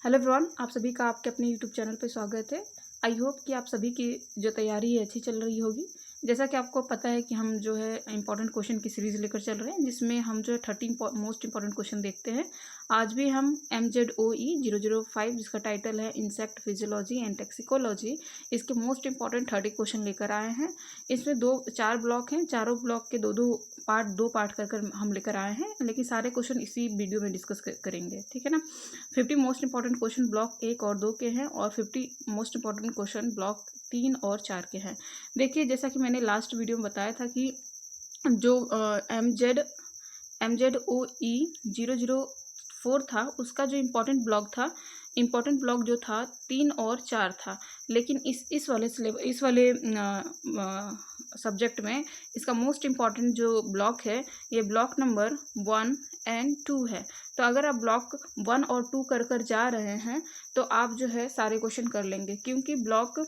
Hello everyone, आप सभी का आपके अपने यूट्यूब चैनल पे स्वागत है। आई होप कि आप सभी की जो तैयारी है अच्छी चल रही होगी। जैसा कि आपको पता है कि हम जो है इम्पोर्टेंट क्वेश्चन की सीरीज़ लेकर चल रहे हैं, जिसमें हम जो है 13 मोस्ट इंपॉर्टेंट क्वेश्चन देखते हैं। आज भी हम MZOE 005 जिसका टाइटल है इंसेक्ट फिजियोलॉजी एंड टैक्सिकोलॉजी, इसके मोस्ट इंपॉर्टेंट 30 क्वेश्चन लेकर आए हैं। इसमें चार ब्लॉक हैं, चारों ब्लॉक के दो पार्ट कर हम लेकर आए हैं, लेकिन सारे क्वेश्चन इसी वीडियो में डिस्कस करेंगे, ठीक है ना। 50 मोस्ट इंपॉर्टेंट क्वेश्चन ब्लॉक 1 और 2 के हैं और 50 मोस्ट इंपॉर्टेंट क्वेश्चन ब्लॉक 3 और 4 के हैं। देखिए, जैसा कि मैंने लास्ट वीडियो में बताया था कि जो MZOE 004 था, उसका जो इम्पोर्टेंट ब्लॉक जो था 3 और 4 था। लेकिन इस वाले सब्जेक्ट में इसका मोस्ट इम्पॉर्टेंट जो ब्लॉक है, ये ब्लॉक नंबर 1 एंड 2 है। तो अगर आप ब्लॉक 1 और 2 कर जा रहे हैं तो आप जो है सारे क्वेश्चन कर लेंगे, क्योंकि ब्लॉक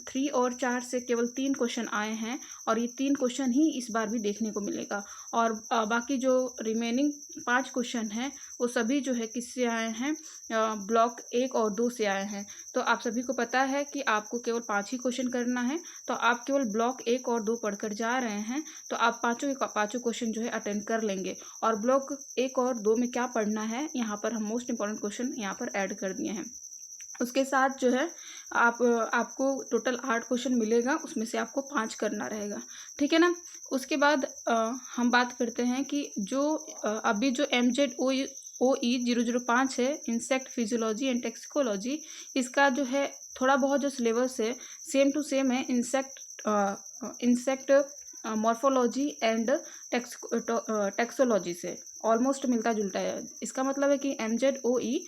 3 और 4 से केवल 3 क्वेश्चन आए हैं और ये 3 क्वेश्चन ही इस बार भी देखने को मिलेगा। और बाकी जो रिमेनिंग 5 क्वेश्चन हैं वो सभी जो है किससे आए हैं, ब्लॉक 1 और 2 से आए हैं। तो आप सभी को पता है कि आपको केवल 5 ही क्वेश्चन करना है, तो आप केवल ब्लॉक 1 और 2 पढ़कर जा रहे हैं, तो आप पाँचों के पाँचों क्वेश्चन जो है अटेंड कर लेंगे। और ब्लॉक 1 और 2 में क्या पढ़ना है, यहाँ पर हम मोस्ट इंपॉर्टेंट क्वेश्चन यहाँ पर ऐड कर दिए हैं। उसके साथ जो है आपको टोटल 8 क्वेश्चन मिलेगा, उसमें से आपको 5 करना रहेगा, ठीक है ना। उसके बाद हम बात करते हैं कि जो अभी जो MZOE 005 है इंसेक्ट फिजियोलॉजी एंड टैक्सिकोलॉजी, इसका जो है थोड़ा बहुत जो सिलेबस है सेम टू सेम है इंसेक्ट मॉर्फोलॉजी एंड टैक्सोलॉजी से ऑलमोस्ट मिलता जुलता है। इसका मतलब है कि MZOE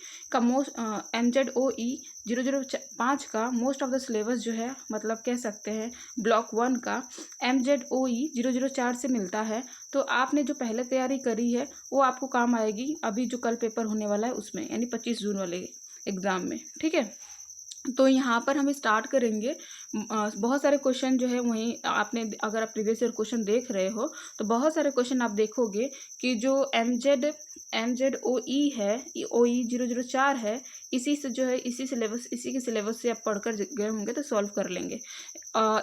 005 का मोस्ट ऑफ द सिलेबस जो है, मतलब कह सकते हैं ब्लॉक 1 का MZOE 004 से मिलता है। तो आपने जो पहले तैयारी करी है वो आपको काम आएगी अभी जो कल पेपर होने वाला है उसमें, यानी 25 जून वाले एग्ज़ाम में, ठीक है। तो यहाँ पर हम स्टार्ट करेंगे। बहुत सारे क्वेश्चन जो है वहीं आपने, अगर आप प्रीवियस ईयर क्वेश्चन देख रहे हो तो बहुत सारे क्वेश्चन आप देखोगे कि जो MZOE है, OE 004 है, इसी से जो है इसी के सिलेबस से आप पढ़कर गए होंगे तो सॉल्व कर लेंगे।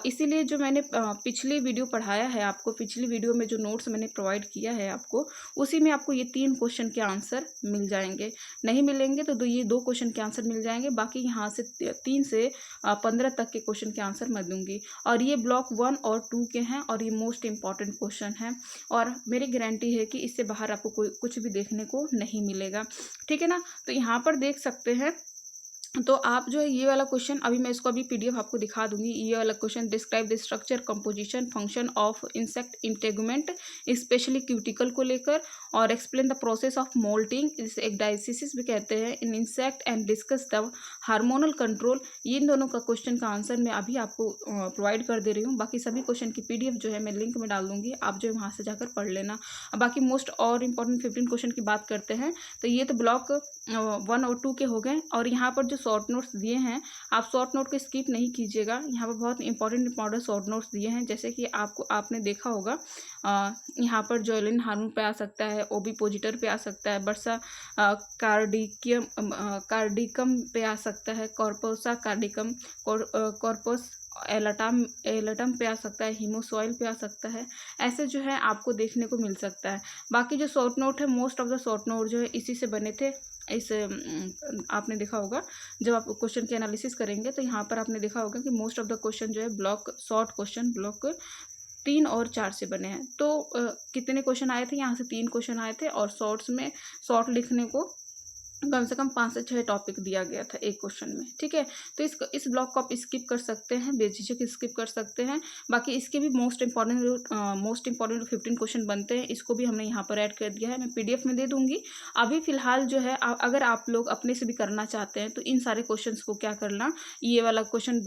इसीलिए जो मैंने पिछली वीडियो पढ़ाया है आपको, पिछली वीडियो में जो नोट्स मैंने प्रोवाइड किया है आपको, उसी में आपको ये 3 क्वेश्चन के आंसर मिल जाएंगे। नहीं मिलेंगे तो ये 2 क्वेश्चन के आंसर मिल जाएंगे, बाकी यहाँ से 3 से 15 तक के क्वेश्चन के आंसर मैं दूंगी। और ये ब्लॉक 1 और 2 के हैं और ये मोस्ट इंपॉर्टेंट क्वेश्चन हैं, और मेरी गारंटी है कि इससे बाहर आपको कोई कुछ भी देखने को नहीं मिलेगा, ठीक है ना। तो यहाँ पर देख सकते हैं, तो आप जो है ये वाला क्वेश्चन, अभी मैं इसको PDF आपको दिखा दूंगी। ये वाला question, describe the structure composition function of insect integument specially cuticle को लेकर, और explain the process of moulting, इसे एक डायसिसिस भी कहते हैं, in insect and discuss the hormonal control. इन दोनों का क्वेश्चन का आंसर मैं अभी आपको प्रोवाइड कर दे रही हूँ। बाकी सभी क्वेश्चन की PDF जो है मैं लिंक में डाल दूंगी, आप जो है वहाँ से जाकर पढ़ लेना। अब बाकी मोस्ट और इम्पोर्टेंट 15 क्वेश्चन की बात करते हैं। तो ये तो ब्लॉक 1 और 2 के हो गए, और यहाँ पर जो शॉर्ट नोट्स दिए हैं, आप शॉर्ट नोट को स्किप नहीं कीजिएगा। यहाँ पर बहुत इंपॉर्टेंट शॉर्ट नोट्स दिए हैं, जैसे कि आपने देखा होगा, यहाँ पर जोलिन हार्मोन पे आ सकता है, ओविपोजिटर पे आ सकता है, बर्सा कार्डिकम पे आ सकता है, कॉर्पोसा कार्डिकम, कॉर्पस एलटम पे आ सकता है, हीमोसॉइल पे आ सकता है। ऐसे जो है आपको देखने को मिल सकता है। बाकी जो शॉर्ट नोट है, most of the short note जो है इसी से बने थे। आपने देखा होगा जब आप क्वेश्चन की एनालिसिस करेंगे तो यहाँ पर आपने देखा होगा कि मोस्ट ऑफ द क्वेश्चन जो है शॉर्ट क्वेश्चन ब्लॉक 3 और 4 से बने हैं। तो कितने क्वेश्चन आए थे, यहाँ से 3 क्वेश्चन आए थे, और शॉर्ट लिखने को कम से कम 5 से 6 टॉपिक दिया गया था एक क्वेश्चन में, ठीक है। तो इस ब्लॉक को आप स्किप कर सकते हैं, बेझिझक स्किप कर सकते हैं। बाकी इसके भी मोस्ट इंपॉर्टेंट 15 क्वेश्चन बनते हैं, इसको भी हमने यहाँ पर ऐड कर दिया है, मैं PDF में दे दूंगी। अभी फिलहाल जो है अगर आप लोग अपने से भी करना चाहते हैं तो इन सारे क्वेश्चन को क्या करना, ये वाला क्वेश्चन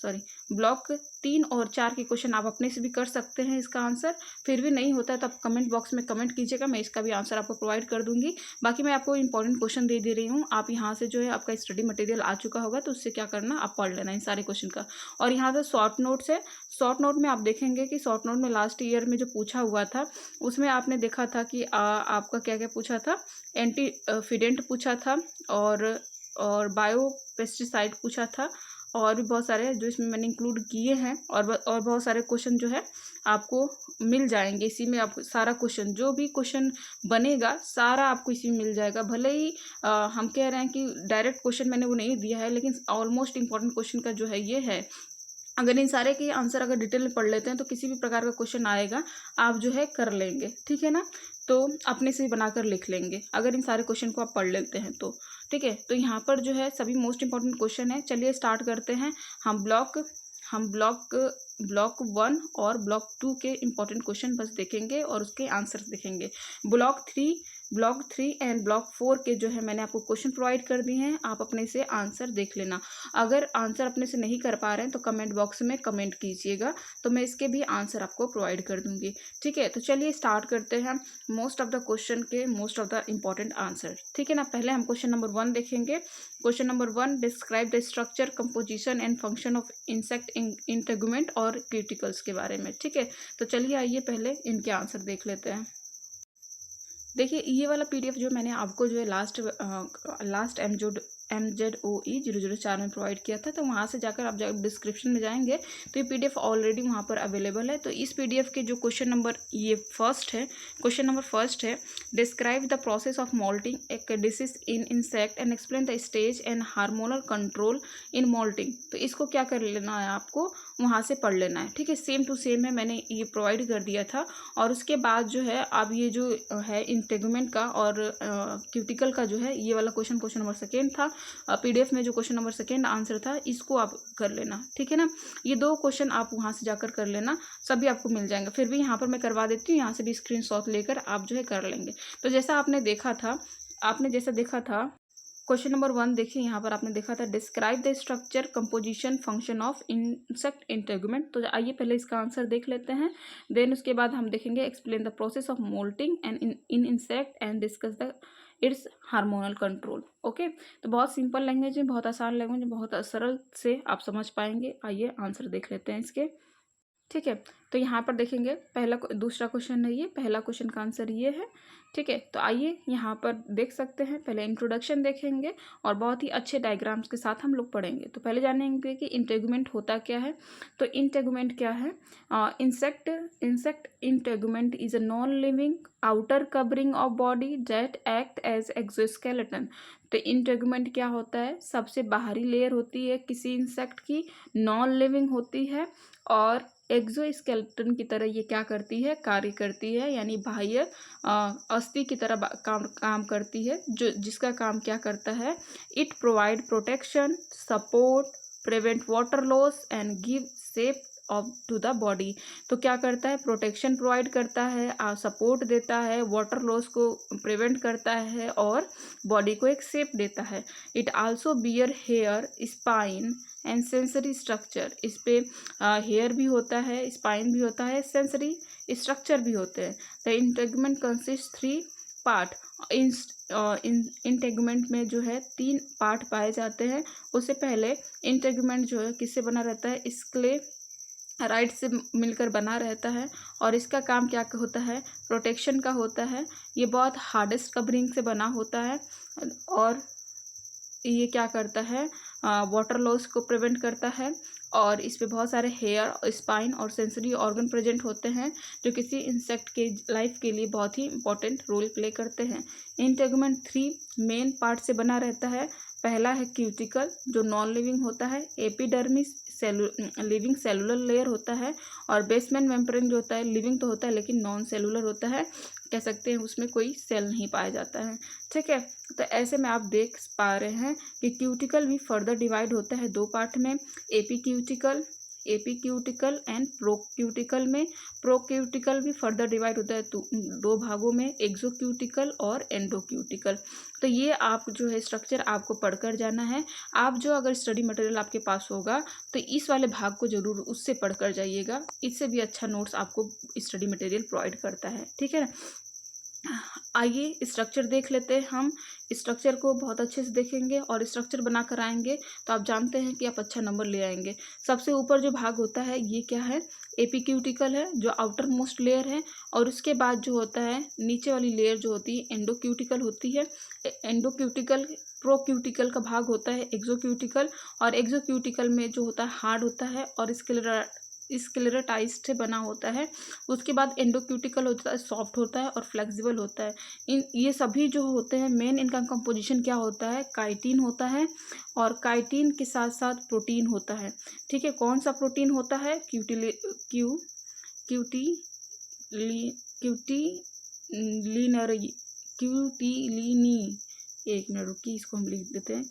सॉरी ब्लॉक 3 और 4 के क्वेश्चन आप अपने से भी कर सकते हैं इसका आंसर। फिर भी नहीं होता है तो आप कमेंट बॉक्स में कमेंट कीजिएगा, मैं इसका भी आंसर आपको प्रोवाइड कर दूँगी। बाकी मैं आपको इंपॉर्टेंट क्वेश्चन दे रही हूँ, आप यहाँ से जो है आपका स्टडी मटेरियल आ चुका होगा, तो उससे क्या करना, आप पढ़ लेना इन सारे क्वेश्चन का। और यहाँ से शॉर्ट नोट्स है, शॉर्ट नोट में आप देखेंगे कि शॉर्ट नोट में लास्ट ईयर में जो पूछा हुआ था उसमें आपने देखा था कि आपका क्या-क्या पूछा था, एंटी फिडेंट पूछा था और बायो पेस्टिसाइड पूछा था, और भी बहुत सारे जो इसमें मैंने इंक्लूड किए हैं, और बहुत सारे क्वेश्चन जो है आपको मिल जाएंगे इसी में। आपको सारा क्वेश्चन, जो भी क्वेश्चन बनेगा सारा आपको इसी में मिल जाएगा। भले ही हम कह रहे हैं कि डायरेक्ट क्वेश्चन मैंने वो नहीं दिया है, लेकिन ऑलमोस्ट इंपॉर्टेंट क्वेश्चन का जो है ये है। अगर इन सारे के आंसर अगर डिटेल में पढ़ लेते हैं तो किसी भी प्रकार का क्वेश्चन आएगा आप जो है कर लेंगे, ठीक है ना। तो अपने से ही बनाकर लिख लेंगे अगर इन सारे क्वेश्चन को आप पढ़ लेते हैं तो, ठीक है। तो यहाँ पर जो है सभी मोस्ट इंपॉर्टेंट क्वेश्चन है। चलिए स्टार्ट करते हैं। हम ब्लॉक 1 और ब्लॉक 2 के इंपॉर्टेंट क्वेश्चन बस देखेंगे और उसके आंसर्स देखेंगे। ब्लॉक 3 एंड ब्लॉक 4 के जो है मैंने आपको क्वेश्चन प्रोवाइड कर दिए हैं, आप अपने से आंसर देख लेना। अगर आंसर अपने से नहीं कर पा रहे हैं तो कमेंट बॉक्स में कमेंट कीजिएगा, तो मैं इसके भी आंसर आपको प्रोवाइड कर दूंगी, ठीक है। तो चलिए स्टार्ट करते हैं मोस्ट ऑफ द क्वेश्चन के most of the important answer, ठीक है ना। पहले हम क्वेश्चन नंबर 1 देखेंगे। Question number 1, describe the structure, composition and function of insect integument और क्यूटिकल्स के बारे में, ठीक है। तो चलिए आइए पहले इनके आंसर देख लेते हैं। देखिए ये वाला पीडीएफ जो मैंने आपको जो है लास्ट MZOE 004 में प्रोवाइड किया था, तो वहाँ से जाकर आप जब डिस्क्रिप्शन में जाएंगे तो ये पीडीएफ ऑलरेडी वहाँ पर अवेलेबल है। तो इस पीडीएफ के जो question number question number first है, describe the process of moulting ecdysis in insect and explain the stage and hormonal control in moulting. तो इसको क्या कर लेना है, आपको वहाँ से पढ़ लेना है, ठीक है। सेम टू सेम है, मैंने ये प्रोवाइड कर दिया था। और उसके बाद जो है अब ये जो है इंटेगुमेंट का और क्यूटिकल का जो है ये वाला क्वेश्चन नंबर सेकेंड था। पीडीएफ में जो क्वेश्चन नंबर सेकेंड आंसर था इसको आप कर लेना, ठीक है ना। ये 2 क्वेश्चन आप वहाँ से जाकर कर लेना, सभी आपको मिल जाएंगे। फिर भी यहाँ पर मैं करवा देती हूँ, यहाँ से भी स्क्रीनशॉट लेकर आप जो है कर लेंगे। तो जैसा आपने देखा था क्वेश्चन नंबर 1, देखिए यहाँ पर आपने देखा था, describe the structure, composition, function of insect integument. तो आइए पहले इसका आंसर देख लेते हैं, देन उसके बाद हम देखेंगे explain the process of moulting and in insect and discuss the its hormonal control. Okay, तो बहुत सिंपल लैंग्वेज है, बहुत आसान लैंग्वेज है, बहुत सरल से आप समझ पाएंगे। आइए आंसर देख लेते हैं इसके, ठीक है। तो यहाँ पर देखेंगे दूसरा क्वेश्चन है ये, पहला क्वेश्चन का आंसर ये है, ठीक है। तो आइए यहाँ पर देख सकते हैं, पहले इंट्रोडक्शन देखेंगे और बहुत ही अच्छे डायग्राम्स के साथ हम लोग पढ़ेंगे। तो पहले जानेंगे कि इंटेगुमेंट होता क्या है। तो इंटेगुमेंट क्या है, insect integument is a non living outer covering of body that act as exoskeleton. तो इंटेगुमेंट क्या होता है, सबसे बाहरी लेयर होती है किसी इंसेक्ट की, नॉन लिविंग होती है और एक्सोस्केलेटन की तरह ये क्या करती है, कार्य करती है, यानी बाह्य अस्थि की तरह काम करती है, जो जिसका काम क्या करता है, it provide protection, support, prevent water loss and give shape of to the body. तो क्या करता है, प्रोटेक्शन प्रोवाइड करता है, सपोर्ट देता है, वाटर लॉस को प्रिवेंट करता है और बॉडी को एक शेप देता है। It also bear hair, spine and sensory structure. इस पे हेयर भी होता है, स्पाइन भी होता है, सेंसरी स्ट्रक्चर भी होते हैं। The integument consist 3 part. Integument में जो है 3 पार्ट पाए जाते हैं। उससे पहले इंटेगुमेंट जो है किससे बना रहता है, स्क्ले राइट से मिलकर बना रहता है और इसका काम क्या होता है, प्रोटेक्शन का होता है। ये बहुत हार्डेस्ट कवरिंग से बना होता है और ये क्या करता है, वाटर लॉस को प्रिवेंट करता है और इस पे बहुत सारे हेयर, स्पाइन और सेंसरी ऑर्गन प्रेजेंट होते हैं जो किसी इंसेक्ट के लाइफ के लिए बहुत ही इंपॉर्टेंट रोल प्ले करते हैं। इंटेगुमेंट 3 मेन पार्ट से बना रहता है। पहला है क्यूटिकल जो नॉन लिविंग होता है, एपिडर्मिस लिविंग सेलुलर लेयर होता है और बेसमेंट मेम्ब्रेन जो होता है लिविंग तो होता है लेकिन नॉन सेलुलर होता है, कह सकते हैं उसमें कोई सेल नहीं पाया जाता है, ठीक है। तो ऐसे में आप देख पा रहे हैं कि क्यूटिकल भी फर्दर डिवाइड होता है 2 पार्ट में, एपी क्यूटिकल एपीक्यूटिकल एंड प्रोक्यूटिकल में। प्रोक्यूटिकल भी फर्दर डिवाइड होता है दो भागों में, एक्सोक्यूटिकल और एंडोक्यूटिकल। तो ये आप जो है स्ट्रक्चर आपको पढ़कर जाना है। आप जो अगर स्टडी मटेरियल आपके पास होगा तो इस वाले भाग को जरूर उससे पढ़कर जाइएगा, इससे भी अच्छा नोट्स आपको स्टडी मटेरियल प्रोवाइड करता है, ठीक है ना। आइए स्ट्रक्चर देख लेते हैं। हम स्ट्रक्चर को बहुत अच्छे से देखेंगे और स्ट्रक्चर बना कर आएंगे तो आप जानते हैं कि आप अच्छा नंबर ले आएंगे। सबसे ऊपर जो भाग होता है ये क्या है, एपीक्यूटिकल है, जो आउटर मोस्ट लेयर है। और उसके बाद जो होता है नीचे वाली लेयर जो होती है एंडोक्यूटिकल होती है। एंडोक्यूटिकल प्रोक्यूटिकल का भाग होता है एक्सोक्यूटिकल, और एक्सोक्यूटिकल में जो होता है हार्ड होता है और स्क्लेरोटाइज्ड से बना होता है। उसके बाद एंडोक्यूटिकल होता है, सॉफ्ट होता है और फ्लेक्सिबल होता है। ये सभी जो होते हैं मेन इनका कंपोजिशन क्या होता है, काइटिन होता है, और काइटिन के साथ साथ प्रोटीन होता है, ठीक है। कौन सा प्रोटीन होता है, क्यूटीलिनी। एक मिनट रुकिए, इसको हम लिख देते हैं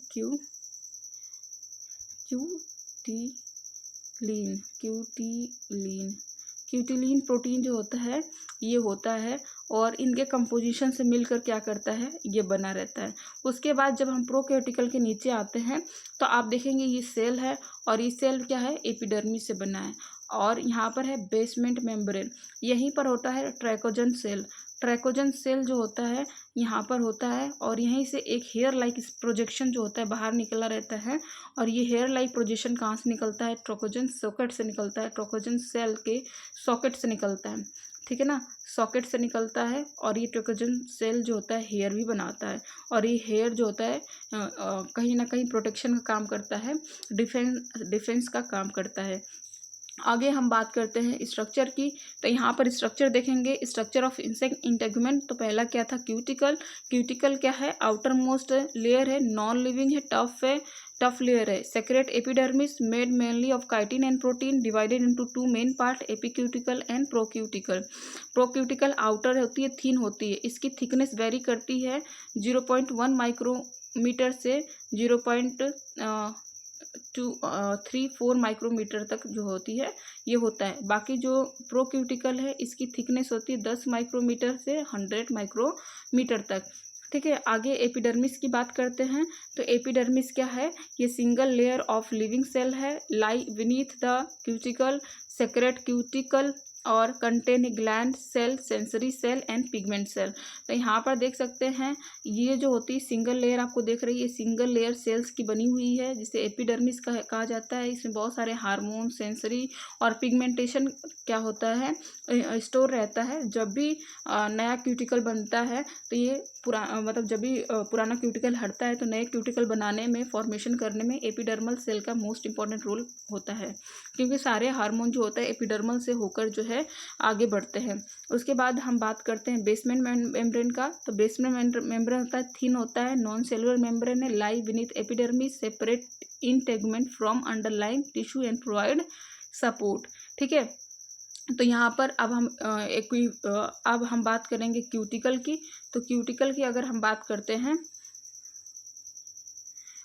क्यूटीलीन प्रोटीन जो होता है ये होता है, और इनके कंपोजिशन से मिलकर क्या करता है, ये बना रहता है। उसके बाद जब हम प्रोकैरियोटिकल के नीचे आते हैं तो आप देखेंगे ये सेल है, और ये सेल क्या है, एपिडर्मिस से बना है। और यहाँ पर है बेसमेंट मेम्ब्रेन, यहीं पर होता है ट्रैकोजन सेल। ट्रैकोजन सेल जो होता है यहाँ पर होता है, और यहीं से एक हेयर लाइक प्रोजेक्शन जो होता है बाहर निकला रहता है। और ये हेयर लाइक प्रोजेक्शन कहाँ से निकलता है, ट्रैकोजन सॉकेट से निकलता है, ट्रैकोजन सेल के सॉकेट से निकलता है, ठीक है ना, सॉकेट से निकलता है। और ये ट्रैकोजन सेल जो होता है हेयर भी बनाता है, और ये हेयर जो होता है कहीं ना कहीं प्रोटेक्शन का काम करता है, डिफेंस का काम करता है। आगे हम बात करते हैं स्ट्रक्चर की। तो यहाँ पर स्ट्रक्चर देखेंगे, स्ट्रक्चर ऑफ इंसेक्ट इंटेगुमेंट। तो पहला क्या था, क्यूटिकल। क्यूटिकल क्या है, आउटर मोस्ट लेयर है, नॉन लिविंग है, टफ लेयर है। Secrete epidermis made mainly of chitin and protein, divided into two main part, epicuticle and procuticle. Procuticle outer होती है, थिन होती है, इसकी थिकनेस वेरी करती है 0.1 माइक्रोमीटर से 0.234 माइक्रोमीटर तक जो होती है ये होता है। बाकी जो प्रोक्यूटिकल है इसकी थिकनेस होती है 10 माइक्रोमीटर से 100 माइक्रोमीटर तक, ठीक है। आगे एपिडर्मिस की बात करते हैं। तो एपिडर्मिस क्या है, ये single layer of living cell है, lie beneath the cuticle, secrete cuticle, और contain gland cell, sensory cell and pigment cell. तो यहाँ पर देख सकते हैं ये जो होती है सिंगल लेयर आपको देख रही है, सिंगल लेयर सेल्स की बनी हुई है, जिसे एपिडर्मिस कहा जाता है। इसमें बहुत सारे हार्मोन, सेंसरी और पिगमेंटेशन क्या होता है, स्टोर रहता है। जब भी नया क्यूटिकल बनता है तो ये मतलब जब भी पुराना क्यूटिकल हटता है तो नए क्यूटिकल बनाने में, फॉर्मेशन करने में एपिडर्मल सेल का मोस्ट इंपॉर्टेंट रोल होता है, क्योंकि सारे हार्मोन जो होता है एपिडर्मल से होकर जो है आगे बढ़ते हैं। उसके बाद हम बात करते हैं बेसमेंट मेम्ब्रेन का। तो बेसमेंट मेम्ब्रेन होता है, थिन होता है, नॉन सेलुलर मेम्ब्रेन है, lie beneath epidermis, separate integument from underlying tissue and provide support, ठीक है। तो यहाँ पर अब हम बात करेंगे क्यूटिकल की। तो क्यूटिकल की अगर हम बात करते हैं,